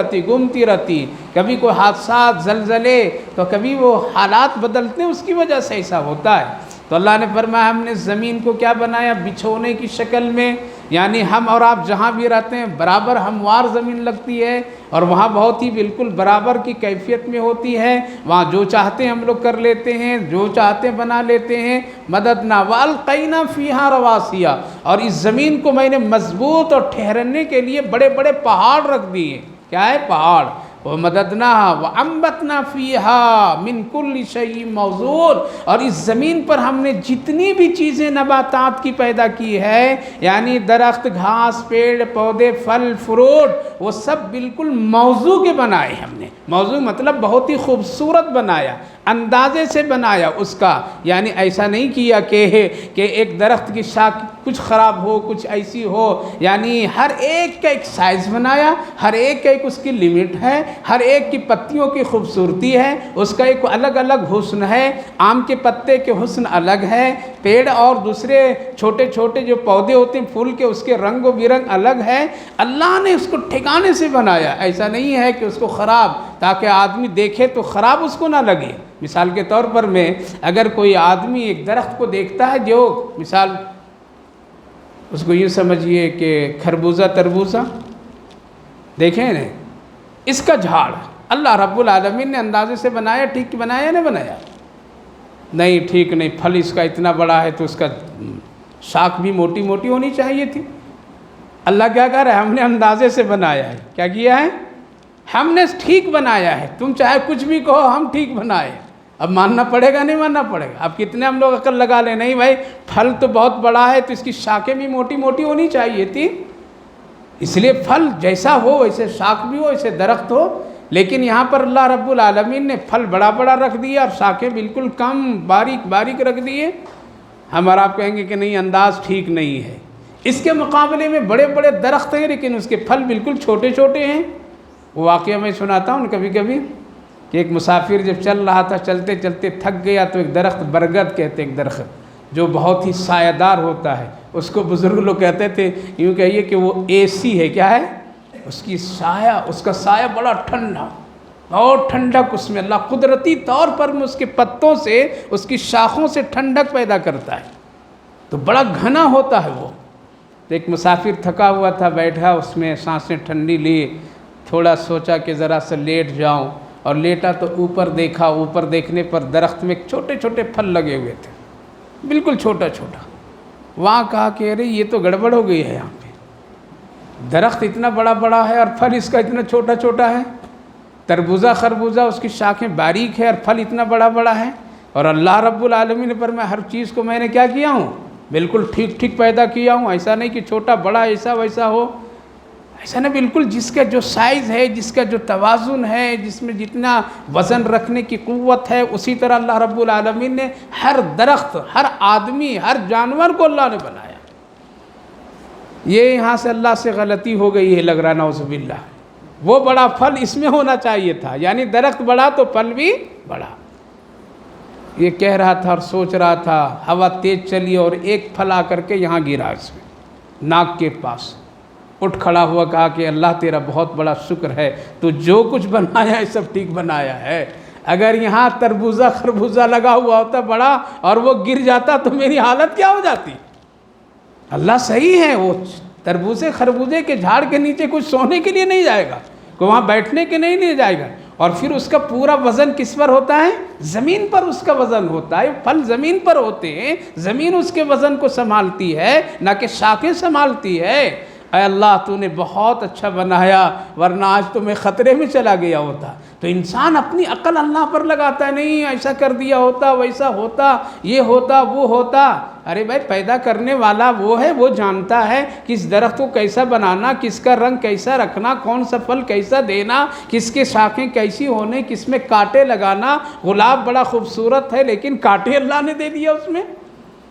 رہتی، کبھی کوئی حادثات، زلزلے، تو کبھی وہ حالات بدلتے ہیں، اس کی وجہ سے ایسا ہوتا ہے۔ تو اللہ نے فرمایا ہم نے زمین کو کیا بنایا؟ بچھونے کی شکل میں، یعنی ہم اور آپ جہاں بھی رہتے ہیں برابر ہموار زمین لگتی ہے، اور وہاں بہت ہی بالکل برابر کی کیفیت میں ہوتی ہے، وہاں جو چاہتے ہیں ہم لوگ کر لیتے ہیں، جو چاہتے ہیں بنا لیتے ہیں۔ مددنا وَأَلْقَيْنَا فِيهَا رَوَاسِيَ، اور اس زمین کو میں نے مضبوط اور ٹھہرنے کے لیے بڑے بڑے پہاڑ رکھ دیے۔ کیا ہے؟ پہاڑ۔ وَمَدَدْنَاهَا وَأَنبَتْنَا فِيهَا مِنْ كُلِّ شَيْءٍ مَوْزُونٍ، اور اس زمین پر ہم نے جتنی بھی چیزیں نباتات کی پیدا کی ہے، یعنی درخت، گھاس، پیڑ پودے، پھل فروٹ، وہ سب بالکل موضوع کے بنائے ہم نے۔ موضوع مطلب بہت ہی خوبصورت بنایا، اندازے سے بنایا اس کا، یعنی ایسا نہیں کیا کہ ایک درخت کی شاخ کچھ خراب ہو، کچھ ایسی ہو، یعنی ہر ایک کا ایک سائز بنایا، ہر ایک کا ایک اس کی لمٹ ہے، ہر ایک کی پتیوں کی خوبصورتی ہے، اس کا ایک الگ الگ حسن ہے۔ آم کے پتے کے حسن الگ ہے، پیڑ اور دوسرے چھوٹے چھوٹے جو پودے ہوتے ہیں پھول کے، اس کے رنگ و برنگ الگ ہے۔ اللہ نے اس کو ٹھکانے سے بنایا، ایسا نہیں ہے کہ اس کو خراب، تاکہ آدمی دیکھے تو خراب اس کو نہ لگے۔ مثال کے طور پر میں اگر کوئی آدمی ایک درخت کو دیکھتا ہے، جو مثال اس کو یوں سمجھیے کہ خربوزہ تربوزہ دیکھیں نا، اس کا جھاڑ اللہ رب العالمین نے اندازے سے بنایا، ٹھیک بنایا نہ بنایا؟ نہیں، ٹھیک نہیں، پھل اس کا اتنا بڑا ہے تو اس کا شاخ بھی موٹی موٹی ہونی چاہیے تھی۔ اللہ کیا کہہ رہا ہے؟ ہم نے اندازے سے بنایا ہے۔ کیا کیا ہے؟ ہم نے ٹھیک بنایا ہے۔ تم چاہے کچھ بھی کہو، ہم ٹھیک بنائے۔ اب ماننا پڑے گا نہیں ماننا پڑے گا؟ اب کتنے ہم لوگ عقل لگا لیں، نہیں بھائی پھل تو بہت بڑا ہے تو اس کی شاخیں بھی موٹی موٹی ہونی چاہیے تھی، اس لیے پھل جیسا ہو ویسے شاخ بھی ہو، ویسے درخت ہو۔ لیکن یہاں پر اللہ رب العالمین نے پھل بڑا بڑا رکھ دیا اور شاخیں بالکل کم باریک باریک رکھ دیے۔ ہم اور آپ کہیں گے کہ نہیں، انداز ٹھیک نہیں ہے۔ اس کے مقابلے میں بڑے بڑے درخت ہیں لیکن اس کے پھل بالکل چھوٹے چھوٹے ہیں۔ وہ واقعہ میں سناتا ہوں کبھی کبھی کہ ایک مسافر جب چل رہا تھا، چلتے چلتے تھک گیا تو ایک درخت، برگد کہتے ہیں ایک درخت جو بہت ہی سایہ دار ہوتا ہے، اس کو بزرگ لوگ کہتے تھے، یوں کہیے کہ وہ اے سی ہے۔ کیا ہے؟ اس کی سایہ، اس کا سایہ بڑا ٹھنڈا، بہت ٹھنڈک اس میں اللہ قدرتی طور پر میں اس کے پتوں سے، اس کی شاخوں سے ٹھنڈک پیدا کرتا ہے، تو بڑا گھنا ہوتا ہے وہ۔ تو ایک مسافر تھکا ہوا تھا، بیٹھا اس میں، سانسیں ٹھنڈی لی، تھوڑا سوچا کہ ذرا سا لیٹ جاؤں، اور لیٹا تو اوپر دیکھا، اوپر دیکھنے پر درخت میں چھوٹے چھوٹے پھل لگے ہوئے تھے، بالکل چھوٹا چھوٹا۔ وہاں کہا کہ ارے یہ تو گڑبڑ ہو گئی ہے، یہاں پہ درخت اتنا بڑا بڑا ہے اور پھل اس کا اتنا چھوٹا چھوٹا ہے۔ تربوزہ خربوزہ اس کی شاخیں باریک ہے اور پھل اتنا بڑا بڑا ہے، اور اللہ رب العالمین نے فرمایا ہر چیز کو میں نے کیا کیا ہوں؟ بالکل ٹھیک ٹھیک پیدا کیا ہوں، ایسا نہیں کہ چھوٹا بڑا ایسا ویسا ہو، ایسا نہیں، بالکل جس کا جو سائز ہے، جس کا جو توازن ہے، جس میں جتنا وزن رکھنے کی قوت ہے، اسی طرح اللہ رب العالمین نے ہر درخت، ہر آدمی، ہر جانور کو اللہ نے بنایا۔ یہ یہاں سے اللہ سے غلطی ہو گئی ہے لگ رہا، نعوذ باللہ، وہ بڑا پھل اس میں ہونا چاہیے تھا، یعنی درخت بڑا تو پھل بھی بڑا۔ یہ کہہ رہا تھا اور سوچ رہا تھا، ہوا تیز چلی اور ایک پھل آ کر کے یہاں گرا اس میں، ناک کے پاس۔ اٹھ کھڑا ہوا، کہا کہ اللہ تیرا بہت بڑا شکر ہے، تو جو کچھ بنایا ہے سب ٹھیک بنایا ہے۔ اگر یہاں تربوزہ خربوزہ لگا ہوا ہوتا بڑا اور وہ گر جاتا تو میری حالت کیا ہو جاتی؟ اللہ صحیح ہے، وہ تربوزے خربوزے کے جھاڑ کے نیچے کچھ سونے کے لیے نہیں جائے گا، کوئی وہاں بیٹھنے کے نہیں لے جائے گا، اور پھر اس کا پورا وزن کس پر ہوتا ہے؟ زمین پر اس کا وزن ہوتا ہے، پھل زمین پر ہوتے ہیں، زمین اس کے وزن کو سنبھالتی ہے، نہ کہ شاخیں سنبھالتی ہے۔ اے اللہ تو نے بہت اچھا بنایا، ورنہ آج تو میں خطرے میں چلا گیا ہوتا۔ تو انسان اپنی عقل اللہ پر لگاتا ہے، نہیں ایسا کر دیا ہوتا، ویسا ہوتا، یہ ہوتا، وہ ہوتا۔ ارے بھائی، پیدا کرنے والا وہ ہے، وہ جانتا ہے کس درخت کو کیسا بنانا، کس کا رنگ کیسا رکھنا، کون سا پھل کیسا دینا، کس کے شاخیں کیسی ہونے، کس میں کانٹے لگانا۔ گلاب بڑا خوبصورت ہے لیکن کانٹے اللہ نے دے دیا اس میں۔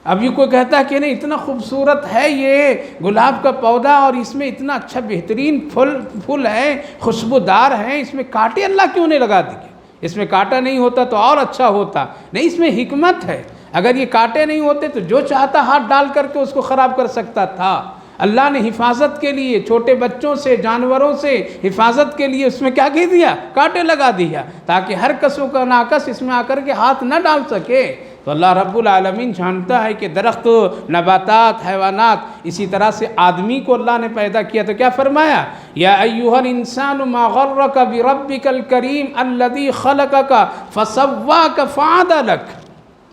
اب یہ کوئی کہتا ہے کہ نہیں اتنا خوبصورت ہے یہ گلاب کا پودا اور اس میں اتنا اچھا بہترین پھول ہے، خوشبودار ہے، اس میں کانٹے اللہ کیوں نہیں لگا دیے؟ اس میں کانٹا نہیں ہوتا تو اور اچھا ہوتا۔ نہیں، اس میں حکمت ہے، اگر یہ کانٹے نہیں ہوتے تو جو چاہتا ہاتھ ڈال کر کے اس کو خراب کر سکتا تھا۔ اللہ نے حفاظت کے لیے چھوٹے بچوں سے، جانوروں سے حفاظت کے لیے اس میں کیا کہہ دیا؟ کانٹے لگا دیا، تاکہ ہر کسوں کا ناقص اس میں آ کر کے ہاتھ نہ ڈال سکے۔ تو اللہ رب العالمین جانتا ہے کہ درخت، نباتات، حیوانات، اسی طرح سے آدمی کو اللہ نے پیدا کیا، تو کیا فرمایا؟ یا ایھا الانسان ما غرک بربک الکریم الذی خلقک فسواک فعدلک۔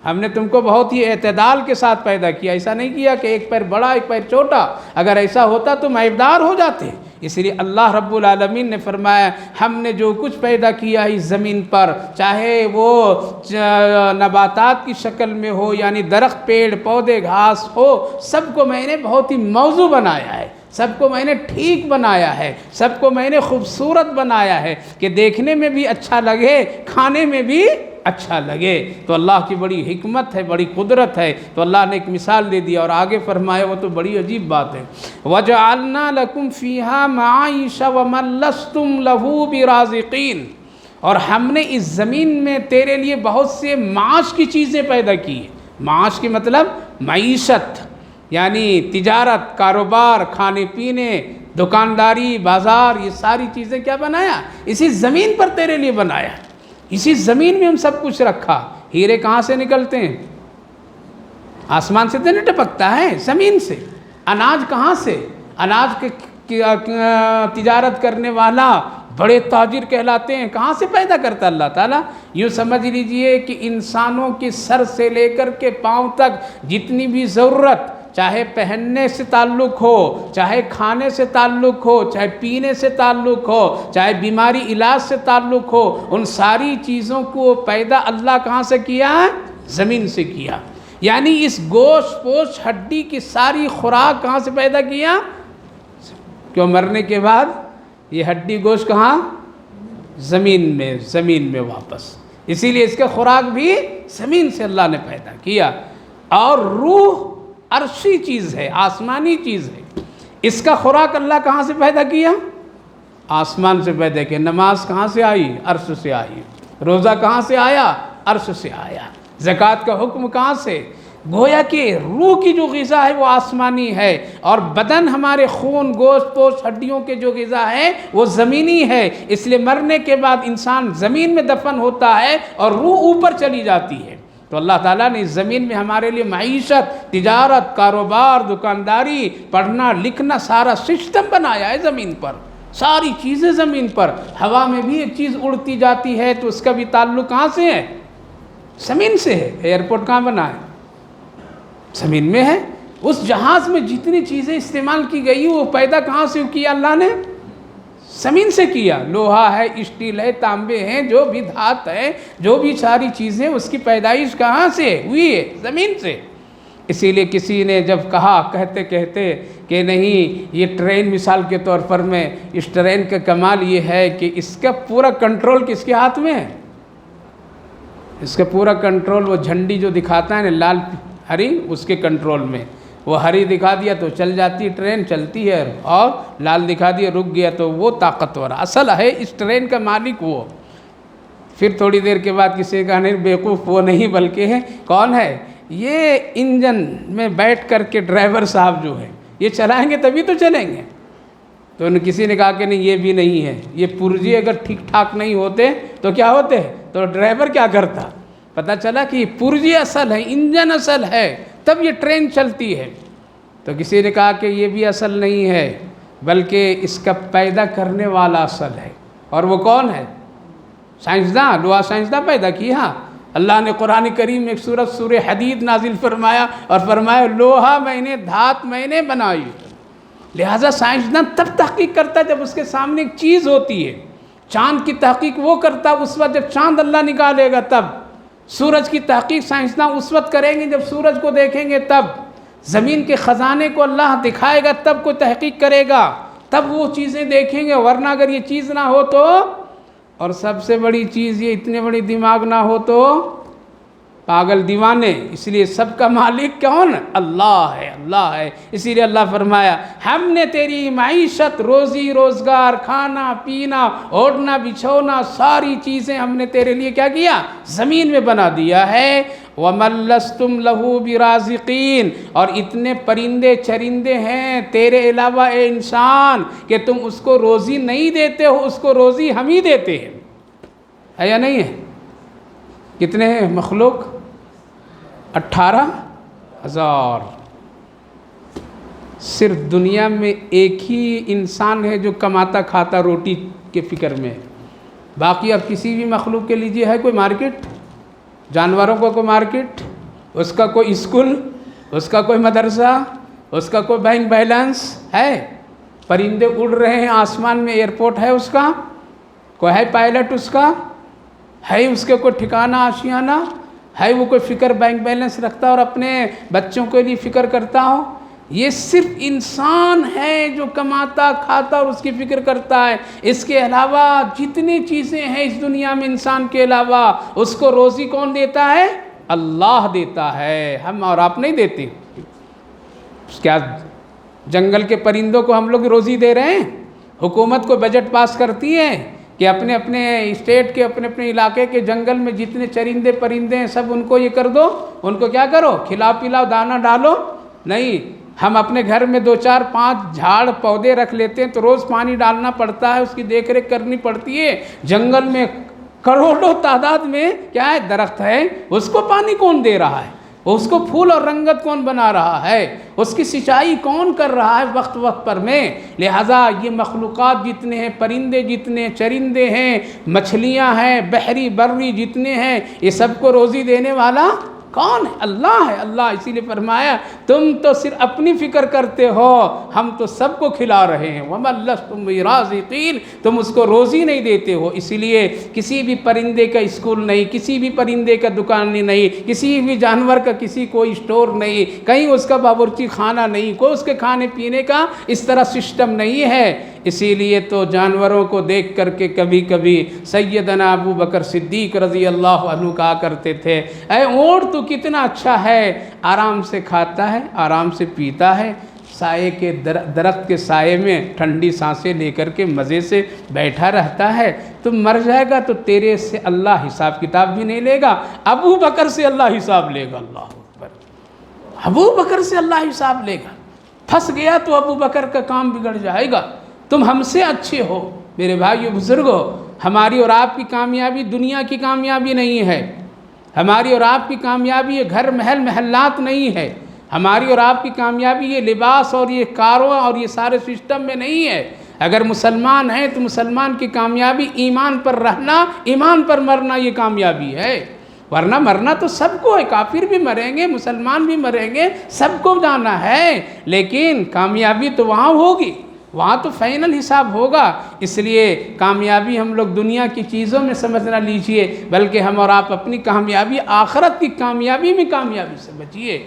ہم نے تم کو بہت ہی اعتدال کے ساتھ پیدا کیا، ایسا نہیں کیا کہ ایک پیر بڑا ایک پیر چھوٹا، اگر ایسا ہوتا تو عیبدار ہو جاتے۔ اس لیے اللہ رب العالمین نے فرمایا ہم نے جو کچھ پیدا کیا ہے اس زمین پر، چاہے وہ نباتات کی شکل میں ہو، یعنی درخت، پیڑ پودے، گھاس ہو، سب کو میں نے بہت ہی موزوں بنایا ہے، سب کو میں نے ٹھیک بنایا ہے، سب کو میں نے خوبصورت بنایا ہے کہ دیکھنے میں بھی اچھا لگے، کھانے میں بھی اچھا لگے۔ تو اللہ کی بڑی حکمت ہے، بڑی قدرت ہے۔ تو اللہ نے ایک مثال دے دیا اور آگے فرمایا، وہ تو بڑی عجیب بات ہے، وَجَعَلْنَا لَكُمْ فِيهَا مَعَائِشَ وَمَن لَّسْتُمْ لَهُ بِرَازِقِينَ۔ اور ہم نے اس زمین میں تیرے لیے بہت سے معاش کی چیزیں پیدا کی ہیں۔ معاش کی مطلب معیشت، یعنی تجارت، کاروبار، کھانے پینے، دکانداری، بازار، یہ ساری چیزیں کیا بنایا؟ اسی زمین پر تیرے لیے بنایا، اسی زمین میں ہم سب کچھ رکھا۔ ہیرے کہاں سے نکلتے ہیں؟ آسمان سے تو نہیں ٹپکتا ہے، زمین سے۔ اناج کہاں سے؟ اناج کی تجارت کرنے والا بڑے تاجر کہلاتے ہیں، کہاں سے پیدا کرتا اللہ تعالیٰ؟ یوں سمجھ لیجئے کہ انسانوں کے سر سے لے کر کے پاؤں تک جتنی بھی ضرورت، چاہے پہننے سے تعلق ہو، چاہے کھانے سے تعلق ہو، چاہے پینے سے تعلق ہو، چاہے بیماری علاج سے تعلق ہو، ان ساری چیزوں کو پیدا اللہ کہاں سے کیا ہے؟ زمین سے کیا۔ یعنی اس گوشت پوش ہڈی کی ساری خوراک کہاں سے پیدا کیا؟ کیوں مرنے کے بعد یہ ہڈی گوشت کہاں؟ زمین میں واپس۔ اسی لیے اس کا خوراک بھی زمین سے اللہ نے پیدا کیا۔ اور روح عرشی چیز ہے، آسمانی چیز ہے، اس کا خوراک اللہ کہاں سے پیدا کیا؟ آسمان سے پیدا کیا۔ نماز کہاں سے آئی؟ عرش سے آئی۔ روزہ کہاں سے آیا؟ عرش سے آیا۔ زکوٰۃ کا حکم کہاں سے؟ گویا کہ روح کی جو غذا ہے وہ آسمانی ہے، اور بدن ہمارے خون، گوشت پوش ہڈیوں کے جو غذا ہے وہ زمینی ہے۔ اس لیے مرنے کے بعد انسان زمین میں دفن ہوتا ہے اور روح اوپر چلی جاتی ہے۔ تو اللہ تعالیٰ نے اس زمین میں ہمارے لیے معیشت، تجارت، کاروبار، دکانداری، پڑھنا لکھنا سارا سسٹم بنایا ہے زمین پر، ساری چیزیں زمین پر۔ ہوا میں بھی ایک چیز اڑتی جاتی ہے تو اس کا بھی تعلق کہاں سے ہے؟ زمین سے ہے۔ ایئرپورٹ کہاں بنا ہے؟ زمین میں ہے۔ اس جہاز میں جتنی چیزیں استعمال کی گئی وہ پیدا کہاں سے کیا اللہ نے؟ زمین سے کیا۔ لوہا ہے، اسٹیل ہے، تانبے ہیں، جو بھی دھات ہے، جو بھی ساری چیزیں، اس کی پیدائش کہاں سے ہوئی ہے؟ زمین سے۔ اسی لیے کسی نے جب کہا کہتے کہتے کہ نہیں یہ ٹرین مثال کے طور پر میں اس ٹرین کا کمال یہ ہے کہ اس کا پورا کنٹرول کس کے ہاتھ میں ہے؟ اس کا پورا کنٹرول وہ جھنڈی جو دکھاتا ہے نا لال ہری، اس کے کنٹرول میں، وہ ہری دکھا دیا تو چل جاتی ٹرین، چلتی ہے، اور لال دکھا دیا رک گیا تو وہ طاقتور اصل ہے اس ٹرین کا مالک وہ۔ پھر تھوڑی دیر کے بعد کسی کا نہیں، بیوقوف وہ نہیں بلکہ ہے کون ہے؟ یہ انجن میں بیٹھ کر کے ڈرائیور صاحب جو ہے یہ چلائیں گے تبھی تو چلیں گے۔ تو کسی نے کہا کہ نہیں یہ بھی نہیں ہے، یہ پرزے اگر ٹھیک ٹھاک نہیں ہوتے تو کیا ہوتے؟ تو ڈرائیور کیا کرتا؟ پتہ چلا کہ پرزے اصل ہے، انجن اصل ہے، تب یہ ٹرین چلتی ہے۔ تو کسی نے کہا کہ یہ بھی اصل نہیں ہے بلکہ اس کا پیدا کرنے والا اصل ہے، اور وہ کون ہے؟ سائنسداں، لوہا سائنسداں پیدا کی۔ ہاں، اللہ نے قرآن کریم میں ایک سورہ حدید نازل فرمایا اور فرمایا لوہا میں نے، دھات میں نے بنائی۔ لہٰذا سائنسداں تب تحقیق کرتا ہے جب اس کے سامنے ایک چیز ہوتی ہے۔ چاند کی تحقیق وہ کرتا اس وقت جب چاند اللہ نکالے گا تب۔ سورج کی تحقیق سائنسداں اس وقت کریں گے جب سورج کو دیکھیں گے تب۔ زمین کے خزانے کو اللہ دکھائے گا تب کوئی تحقیق کرے گا، تب وہ چیزیں دیکھیں گے، ورنہ اگر یہ چیز نہ ہو تو، اور سب سے بڑی چیز یہ اتنے بڑی دماغ نہ ہو تو پاگل دیوانے۔ اس لیے سب کا مالک کون؟ اللہ ہے، اللہ ہے۔ اسی لیے اللہ فرمایا ہم نے تیری معیشت، روزی روزگار، کھانا پینا، اوڑھنا بچھونا، ساری چیزیں ہم نے تیرے لیے کیا کیا؟ زمین میں بنا دیا ہے۔ وَمَن لَّسْتُمْ لَهُ بِرَازِقِينَ، اور اتنے پرندے چرندے ہیں تیرے علاوہ اے انسان کہ تم اس کو روزی نہیں دیتے ہو، اس کو روزی ہم ہی دیتے ہیں۔ ہے یا نہیں ہے؟ کتنے ہیں مخلوق؟ 18,000۔ صرف دنیا میں ایک ہی انسان ہے جو کماتا کھاتا روٹی کے فکر میں ہے، باقی اب کسی بھی مخلوق کے لیجیے ہے کوئی مارکیٹ؟ جانوروں کو کوئی مارکیٹ، اس کا کوئی اسکول، اس کا کوئی مدرسہ، اس کا کوئی بینک بیلنس ہے؟ پرندے اڑ رہے ہیں آسمان میں، ایئرپورٹ ہے اس کا؟ کوئی ہے پائلٹ اس کا؟ ہے اس کے کوئی ٹھکانہ آشیانہ؟ ہے وہ کوئی فکر بینک بیلنس رکھتا اور اپنے بچوں کے لیے فکر کرتا ہو؟ یہ صرف انسان ہے جو کماتا کھاتا اور اس کی فکر کرتا ہے۔ اس کے علاوہ جتنی چیزیں ہیں اس دنیا میں انسان کے علاوہ، اس کو روزی کون دیتا ہے؟ اللہ دیتا ہے، ہم اور آپ نہیں دیتے۔ کیا جنگل کے پرندوں کو ہم لوگ روزی دے رہے ہیں؟ حکومت کو بجٹ پاس کرتی ہے کہ اپنے اپنے اسٹیٹ کے، اپنے اپنے علاقے کے جنگل میں جتنے چرندے پرندے ہیں سب ان کو یہ کر دو، ان کو کیا کرو؟ کھلاؤ پلاؤ، دانہ ڈالو؟ نہیں، ہم اپنے گھر میں 2 4 5 جھاڑ پودے رکھ لیتے ہیں تو روز پانی ڈالنا پڑتا ہے، اس کی دیکھ ریکھ کرنی پڑتی ہے۔ جنگل میں کروڑوں تعداد میں کیا ہے؟ درخت ہے، اس کو پانی کون دے رہا ہے؟ اس کو پھول اور رنگت کون بنا رہا ہے؟ اس کی سچائی کون کر رہا ہے وقت وقت پر میں؟ لہٰذا یہ مخلوقات جتنے ہیں، پرندے جتنے، چرندے ہیں، مچھلیاں ہیں، بحری بری جتنے ہیں، یہ سب کو روزی دینے والا کون ہے؟ اللہ ہے، اللہ۔ اسی لیے فرمایا تم تو صرف اپنی فکر کرتے ہو، ہم تو سب کو کھلا رہے ہیں۔ وَمَن لَّسْتُم بِرَازِقِينَ، تم اس کو روزی نہیں دیتے ہو۔ اسی لیے کسی بھی پرندے کا اسکول نہیں، کسی بھی پرندے کا دکان نہیں، کسی بھی جانور کا کسی کوئی اسٹور نہیں، کہیں اس کا باورچی خانہ نہیں، کوئی اس کے کھانے پینے کا اس طرح سسٹم نہیں ہے۔ اسی لیے تو جانوروں کو دیکھ کر کے کبھی کبھی سیدنا ابو بکر صدیق رضی اللہ عنہ کہا کرتے تھے اے اونٹ تو کتنا اچھا ہے، آرام سے کھاتا ہے، آرام سے پیتا ہے، سائے کے درخت کے سائے میں ٹھنڈی سانسیں لے کر کے مزے سے بیٹھا رہتا ہے، تم مر جائے گا تو تیرے سے اللہ حساب کتاب بھی نہیں لے گا، ابو بکر سے اللہ حساب لے گا۔ اللہ اکبر، ابو بکر سے اللہ حساب لے گا۔ پھنس گیا تو ابو بکر کا کام بگڑ جائے گا۔ تم ہم سے اچھے ہو میرے بھائیو بزرگو، ہماری اور آپ کی کامیابی دنیا کی کامیابی نہیں ہے، ہماری اور آپ کی کامیابی یہ گھر محل محلات نہیں ہے، ہماری اور آپ کی کامیابی یہ لباس اور یہ کاروں اور یہ سارے سسٹم میں نہیں ہے۔ اگر مسلمان ہیں تو مسلمان کی کامیابی ایمان پر رہنا، ایمان پر مرنا یہ کامیابی ہے، ورنہ مرنا تو سب کو ہے، کافر بھی مریں گے، مسلمان بھی مریں گے، سب کو جانا ہے، لیکن کامیابی تو وہاں ہوگی، وہاں تو فائنل حساب ہوگا۔ اس لیے کامیابی ہم لوگ دنیا کی چیزوں میں سمجھ نہ لیجئے، بلکہ ہم اور آپ اپنی کامیابی آخرت کی کامیابی میں کامیابی سمجھیے۔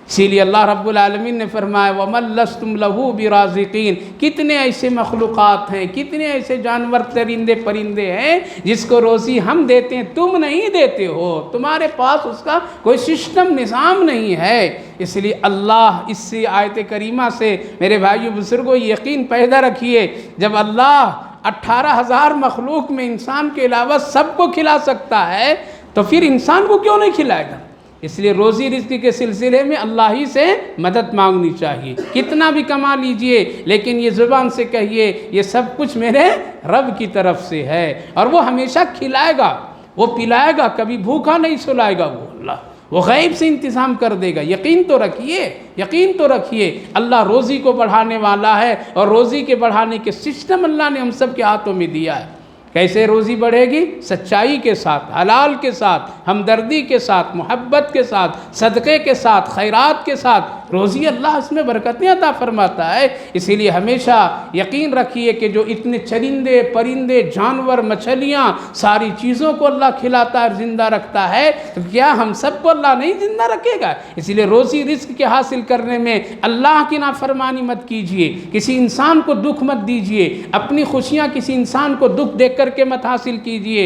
اسی لیے اللہ رب العالمین نے فرمایا وَمَن لَسْتُمْ لَهُ بِرَازِقِينَ، کتنے ایسے مخلوقات ہیں، کتنے ایسے جانور درندے پرندے ہیں جس کو روزی ہم دیتے ہیں، تم نہیں دیتے ہو، تمہارے پاس اس کا کوئی سسٹم نظام نہیں ہے۔ اس لیے اللہ اس سے آیت کریمہ سے میرے بھائیو بزرگوں یقین پیدا رکھیے، جب اللہ 18,000 مخلوق میں انسان کے علاوہ سب کو کھلا سکتا ہے تو پھر انسان کو کیوں نہیں کھلائے گا؟ اس لیے روزی رزق کے سلسلے میں اللہ ہی سے مدد مانگنی چاہیے، کتنا بھی کما لیجئے لیکن یہ زبان سے کہیے یہ سب کچھ میرے رب کی طرف سے ہے، اور وہ ہمیشہ کھلائے گا، وہ پلائے گا، کبھی بھوکا نہیں سلائے گا، وہ اللہ وہ غیب سے انتظام کر دے گا۔ یقین تو رکھیے، یقین تو رکھیے، اللہ روزی کو بڑھانے والا ہے، اور روزی کے بڑھانے کے سسٹم اللہ نے ہم سب کے ہاتھوں میں دیا ہے۔ کیسے روزی بڑھے گی؟ سچائی کے ساتھ، حلال کے ساتھ، ہمدردی کے ساتھ، محبت کے ساتھ، صدقے کے ساتھ، خیرات کے ساتھ روزی اللہ اس میں برکتیں عطا فرماتا ہے۔ اسی لیے ہمیشہ یقین رکھیے کہ جو اتنے چرندے پرندے جانور مچھلیاں ساری چیزوں کو اللہ کھلاتا ہے اور زندہ رکھتا ہے، تو کیا ہم سب کو اللہ نہیں زندہ رکھے گا؟ اسی لیے روزی رزق کے حاصل کرنے میں اللہ کی نافرمانی مت کیجیے، کسی انسان کو دکھ مت دیجیے، اپنی خوشیاں کسی انسان کو دکھ دیکھ کر کے مت حاصل کیجیے،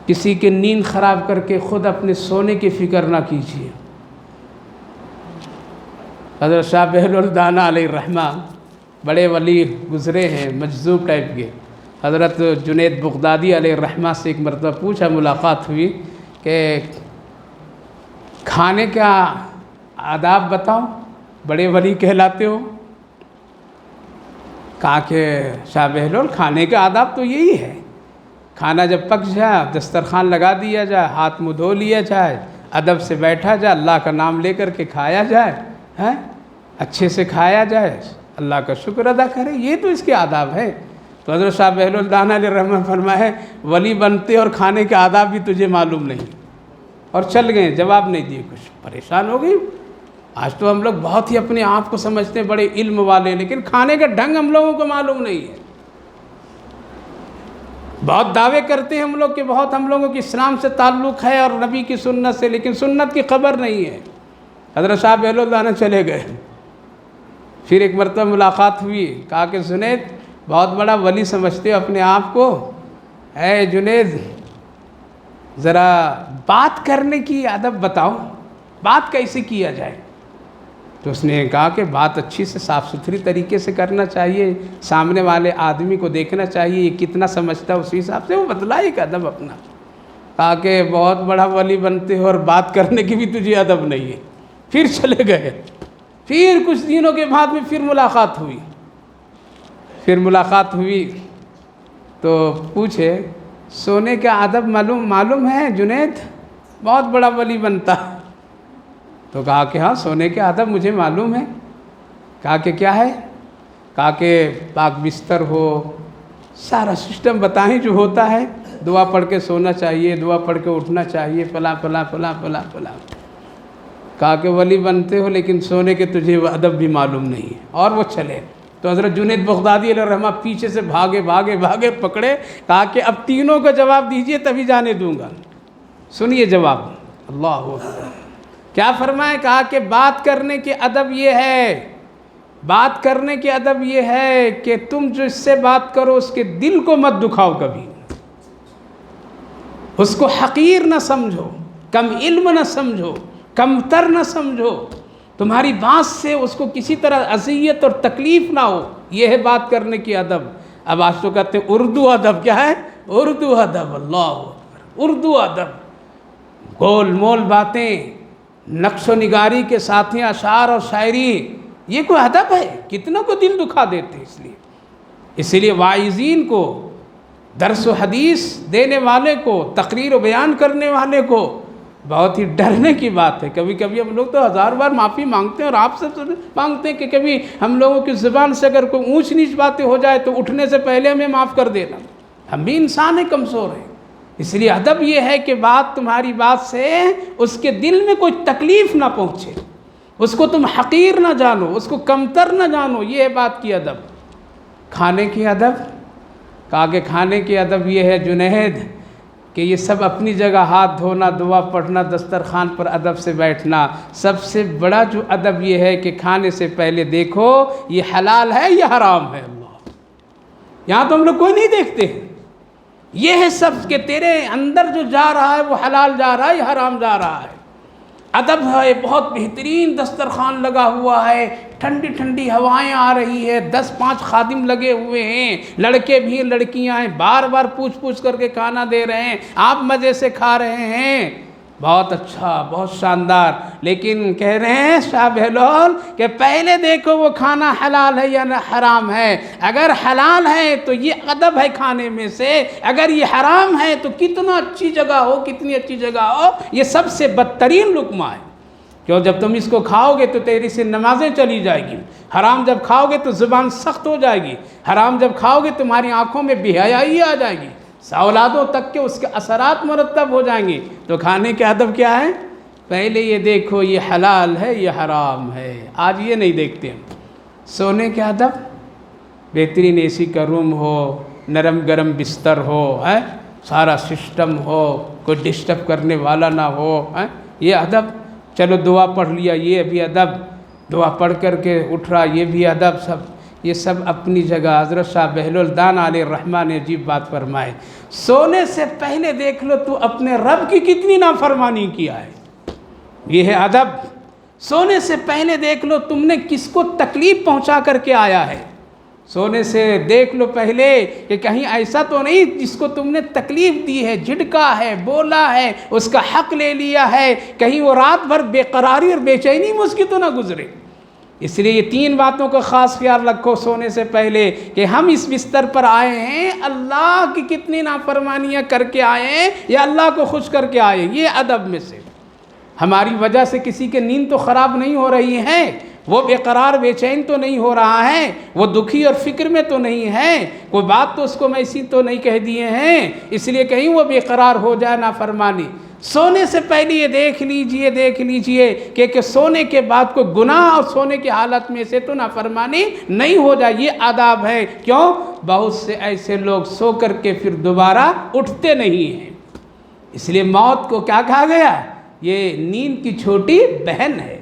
کسی کے نیند خراب کر کے خود اپنے سونے کی فکر نہ کیجیے۔ حضرت شاہ بہلول الدانہ علیہ الرحمہ بڑے ولی گزرے ہیں، مجذوب ٹائپ کے۔ حضرت جنید بغدادی علیہ الرحمہ سے ایک مرتبہ پوچھا، ملاقات ہوئی کہ کھانے کا آداب بتاؤ، بڑے ولی کہلاتے ہو۔ کہا کہ شاہ بہلول کھانے کا آداب تو یہی ہے، کھانا جب پک جائے دسترخوان لگا دیا جائے، ہاتھ منہ دھو لیا جائے، ادب سے بیٹھا جائے، اللہ کا نام لے کر کے کھایا جائے، اچھے سے کھایا جائے، اللہ کا شکر ادا کرے، یہ تو اس کے آداب ہے۔ تو حضرت شاہ بہلول الدانہ علیہ الرحمہ فرمائے ولی بنتے اور کھانے کے آداب بھی تجھے معلوم نہیں، اور چل گئے، جواب نہیں دیے، کچھ پریشان ہو گئی۔ آج تو ہم لوگ بہت ہی اپنے آپ کو سمجھتے ہیں بڑے علم والے، لیکن کھانے کا ڈھنگ ہم لوگوں کو معلوم نہیں ہے۔ بہت دعوے کرتے ہیں ہم لوگ کہ بہت ہم لوگوں کی اسلام سے تعلق ہے اور نبی کی سنت سے، لیکن سنت کی خبر نہیں ہے۔ حضرت شاہ بہلول الدانہ چلے گئے۔ پھر ایک مرتبہ ملاقات ہوئی، کہا کہ جنید بہت بڑا ولی سمجھتے ہو اپنے آپ کو، اے جنید ذرا بات کرنے کی ادب بتاؤ، بات کیسے کیا جائے؟ تو اس نے کہا کہ بات اچھی سے صاف ستھری طریقے سے کرنا چاہیے، سامنے والے آدمی کو دیکھنا چاہیے یہ کتنا سمجھتا ہے، اسی حساب سے وہ بتلائے ایک ادب اپنا۔ کہا کہ بہت بڑا ولی بنتے ہو اور بات کرنے کی بھی تجھے ادب نہیں ہے۔ پھر چلے گئے۔ پھر کچھ دنوں کے بعد میں پھر ملاقات ہوئی، تو پوچھے سونے کا ادب معلوم ہے جنید؟ بہت بڑا ولی بنتا۔ تو کہا کہ ہاں سونے کے ادب مجھے معلوم ہے۔ کہا کہ کیا ہے؟ کہا کہ پاک بستر ہو، سارا سسٹم بتائیں جو ہوتا ہے، دعا پڑھ کے سونا چاہیے، دعا پڑھ کے اٹھنا چاہیے، فلاں فلاں فلاں فلاں فلاں۔ کہا کہ ولی بنتے ہو لیکن سونے کے تجھے وہ ادب بھی معلوم نہیں ہے، اور وہ چلے۔ تو حضرت جنید بغدادی علیہ الرحمہ پیچھے سے بھاگے پکڑے، کہا کہ اب تینوں کا جواب دیجئے تبھی جانے دوں گا۔ سنیے جواب، اللہ اکبر کیا فرمائے؟ کہا کہ بات کرنے کے ادب یہ ہے کہ تم جو اس سے بات کرو اس کے دل کو مت دکھاؤ، کبھی اس کو حقیر نہ سمجھو، کم علم نہ سمجھو، کمتر نہ سمجھو، تمہاری بات سے اس کو کسی طرح اذیت اور تکلیف نہ ہو، یہ ہے بات کرنے کی ادب۔ اب آج تو کہتے ہیں اردو ادب، کیا ہے اردو ادب؟ اللہ اکبر، اردو ادب، گول مول باتیں، نقش و نگاری کے ساتھ اشعار اور شاعری، یہ کوئی ادب ہے؟ کتنوں کو دل دکھا دیتے۔ اس لیے واعظین کو، درس و حدیث دینے والے کو، تقریر و بیان کرنے والے کو بہت ہی ڈرنے کی بات ہے۔ کبھی کبھی ہم لوگ تو 1000 بار معافی مانگتے ہیں، اور آپ سے مانگتے ہیں کہ کبھی ہم لوگوں کی زبان سے اگر کوئی اونچ نیچ باتیں ہو جائے تو اٹھنے سے پہلے ہمیں معاف کر دینا، ہم بھی انسان ہیں، کمزور ہیں۔ اس لیے ادب یہ ہے کہ تمہاری بات سے اس کے دل میں کوئی تکلیف نہ پہنچے، اس کو تم حقیر نہ جانو، اس کو کمتر نہ جانو، یہ ہے بات کی ادب۔ کھانے کی ادب، کہا کہ کھانے کی ادب یہ ہے جنید کہ یہ سب اپنی جگہ ہاتھ دھونا، دعا پڑھنا، دسترخوان پر ادب سے بیٹھنا، سب سے بڑا جو ادب یہ ہے کہ کھانے سے پہلے دیکھو یہ حلال ہے یا حرام ہے۔ اللہ، یہاں تو ہم لوگ کوئی نہیں دیکھتے ہیں، یہ ہے سب کہ تیرے اندر جو جا رہا ہے وہ حلال جا رہا ہے یا حرام جا رہا ہے۔ ادب ہے، بہت بہترین دسترخوان لگا ہوا ہے، ٹھنڈی ٹھنڈی ہوائیں آ رہی ہے، 10-5 خادم لگے ہوئے ہیں، لڑکے بھی ہیں لڑکیاں ہیں، بار بار پوچھ کر کے کھانا دے رہے ہیں، آپ مزے سے کھا رہے ہیں، بہت اچھا، بہت شاندار۔ لیکن کہہ رہے ہیں شاہ بہلول کہ پہلے دیکھو وہ کھانا حلال ہے یا حرام ہے، اگر حلال ہے تو یہ ادب ہے کھانے میں سے، اگر یہ حرام ہے تو کتنا اچھی جگہ ہو، کتنی اچھی جگہ ہو، یہ سب سے بدترین لقمہ ہے، کیوں جب تم اس کو کھاؤ گے تو تیری سے نمازیں چلی جائے گی، حرام جب کھاؤ گے تو زبان سخت ہو جائے گی، حرام جب کھاؤ گے تمہاری آنکھوں میں بے حیائی آ جائے گی، اولادوں تک کے اس کے اثرات مرتب ہو جائیں گے۔ تو کھانے کے ادب کیا ہے؟ پہلے یہ دیکھو یہ حلال ہے یہ حرام ہے، آج یہ نہیں دیکھتے ہم۔ سونے کے ادب، بہترین اے سی کا روم ہو، نرم گرم بستر ہو، سارا سسٹم ہو، کوئی ڈسٹرب کرنے والا نہ ہو، یہ ادب۔ چلو دعا پڑھ لیا، یہ بھی ادب، دعا پڑھ کر کے اٹھ رہا، یہ بھی ادب، یہ سب اپنی جگہ۔ حضرت شاہ بہلول دان علیہ الرحمٰن نے عجیب بات فرمائے، سونے سے پہلے دیکھ لو تو اپنے رب کی کتنی نافرمانی کیا ہے، یہ ہے ادب۔ سونے سے پہلے دیکھ لو تم نے کس کو تکلیف پہنچا کر کے آیا ہے، سونے سے دیکھ لو پہلے کہ کہیں ایسا تو نہیں جس کو تم نے تکلیف دی ہے، جھٹکا ہے، بولا ہے، اس کا حق لے لیا ہے، کہیں وہ رات بھر بے قراری اور بے چینی میں اس کی تو نہ گزرے۔ اس لیے یہ 3 باتوں کا خاص خیال رکھو سونے سے پہلے کہ ہم اس بستر پر آئے ہیں، اللہ کی کتنی نافرمانیاں کر کے آئے ہیں یا اللہ کو خوش کر کے آئے ہیں، یہ ادب میں سے۔ ہماری وجہ سے کسی کے نیند تو خراب نہیں ہو رہی ہے، وہ بے قرار بے چین تو نہیں ہو رہا ہے، وہ دکھی اور فکر میں تو نہیں ہے، کوئی بات تو اس کو میں ایسی تو نہیں کہہ دیے ہیں اس لیے کہیں وہ بے قرار ہو جائے نافرمانی۔ سونے سے پہلے یہ دیکھ لیجئے کہ سونے کے بعد کوئی گناہ اور سونے کی حالت میں سے تو نافرمانی نہیں ہو جائے، یہ آداب ہے۔ کیوں؟ بہت سے ایسے لوگ سو کر کے پھر دوبارہ اٹھتے نہیں ہیں، اس لیے موت کو کیا کہا گیا؟ یہ نیند کی چھوٹی بہن ہے،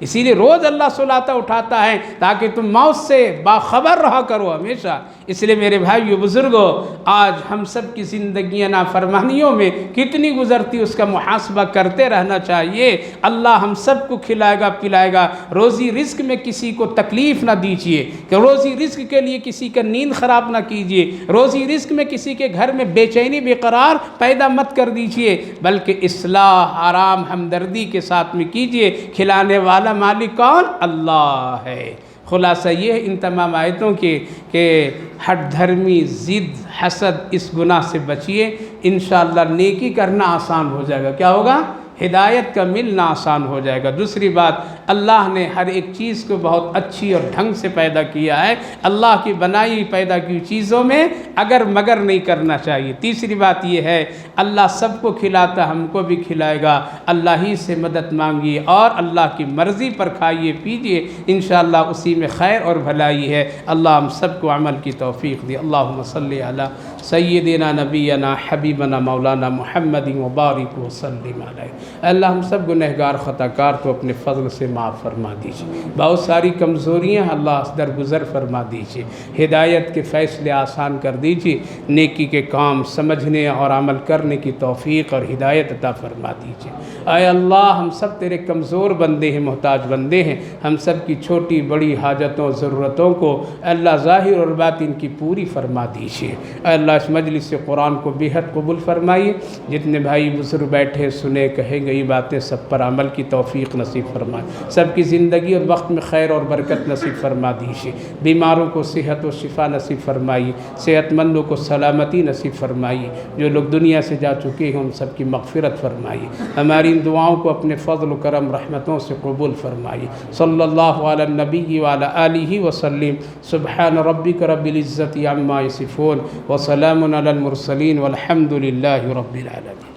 اسی لیے روز اللہ سلاتا اٹھاتا ہے تاکہ تم موت سے باخبر رہا کرو ہمیشہ۔ اس لیے میرے بھائیو بزرگوں، آج ہم سب کی زندگیاں نافرمانیوں میں کتنی گزرتی اس کا محاسبہ کرتے رہنا چاہیے۔ اللہ ہم سب کو کھلائے گا پلائے گا، روزی رزق میں کسی کو تکلیف نہ دیجیے، کہ روزی رزق کے لیے کسی کا نیند خراب نہ کیجیے، روزی رزق میں کسی کے گھر میں بے چینی بے قرار پیدا مت کر دیجیے، بلکہ اصلاح آرام ہمدردی کے ساتھ میں کیجیے۔ کھلانے والا مالک کون؟ اللہ ہے۔ خلاصہ یہ ہے ان تمام آیتوں کے کہ ہٹ دھرمی، ضد، حسد، اس گناہ سے بچیے، انشاءاللہ نیکی کرنا آسان ہو جائے گا۔ کیا ہوگا؟ ہدایت کا ملنا آسان ہو جائے گا۔ دوسری بات، اللہ نے ہر ایک چیز کو بہت اچھی اور ڈھنگ سے پیدا کیا ہے، اللہ کی بنائی پیدا کی چیزوں میں اگر مگر نہیں کرنا چاہیے۔ تیسری بات یہ ہے، اللہ سب کو کھلاتا، ہم کو بھی کھلائے گا، اللہ ہی سے مدد مانگیے اور اللہ کی مرضی پر کھائیے پیجیے، انشاءاللہ اسی میں خیر اور بھلائی ہے۔ اللہ ہم سب کو عمل کی توفیق دے۔ اللہم صلی علی سیدنا نبینا حبیبنا مولانا محمد وبارک وسلم علیہ۔ اللہ ہم سب گنہگار خطا کار تو اپنے فضل سے معاف فرما دیجیے، بہت ساری کمزوریاں اللہ درگزر فرما دیجیے، ہدایت کے فیصلے آسان کر دیجیے، نیکی کے کام سمجھنے اور عمل کرنے کی توفیق اور ہدایت عطا فرما دیجیے۔ اے اللہ ہم سب تیرے کمزور بندے ہیں، محتاج بندے ہیں، ہم سب کی چھوٹی بڑی حاجتوں ضرورتوں کو اللہ ظاہر اور باطن کی پوری فرما دیجیے۔ اے اللہ اس مجلس سے قرآن کو بے حد قبول فرمائیے، جتنے بھائی بزرگ بیٹھے سنے کہے گئی باتیں سب پر عمل کی توفیق نصیب فرمائے، سب کی زندگی اور وقت میں خیر اور برکت نصیب فرما دیجیے، بیماروں کو صحت و شفا نصیب فرمائیے، صحت مندوں کو سلامتی نصیب فرمائیے، جو لوگ دنیا سے جا چکے ہیں ان سب کی مغفرت فرمائیے، ہماری ان دعاؤں کو اپنے فضل و کرم رحمتوں سے قبول فرمائیے۔ صلی اللہ علی النبی وعلی آلہ وسلم۔ سبحان ربک رب العزت عما یصفون وسلام علی المرسلین والحمد للہ رب العالمین۔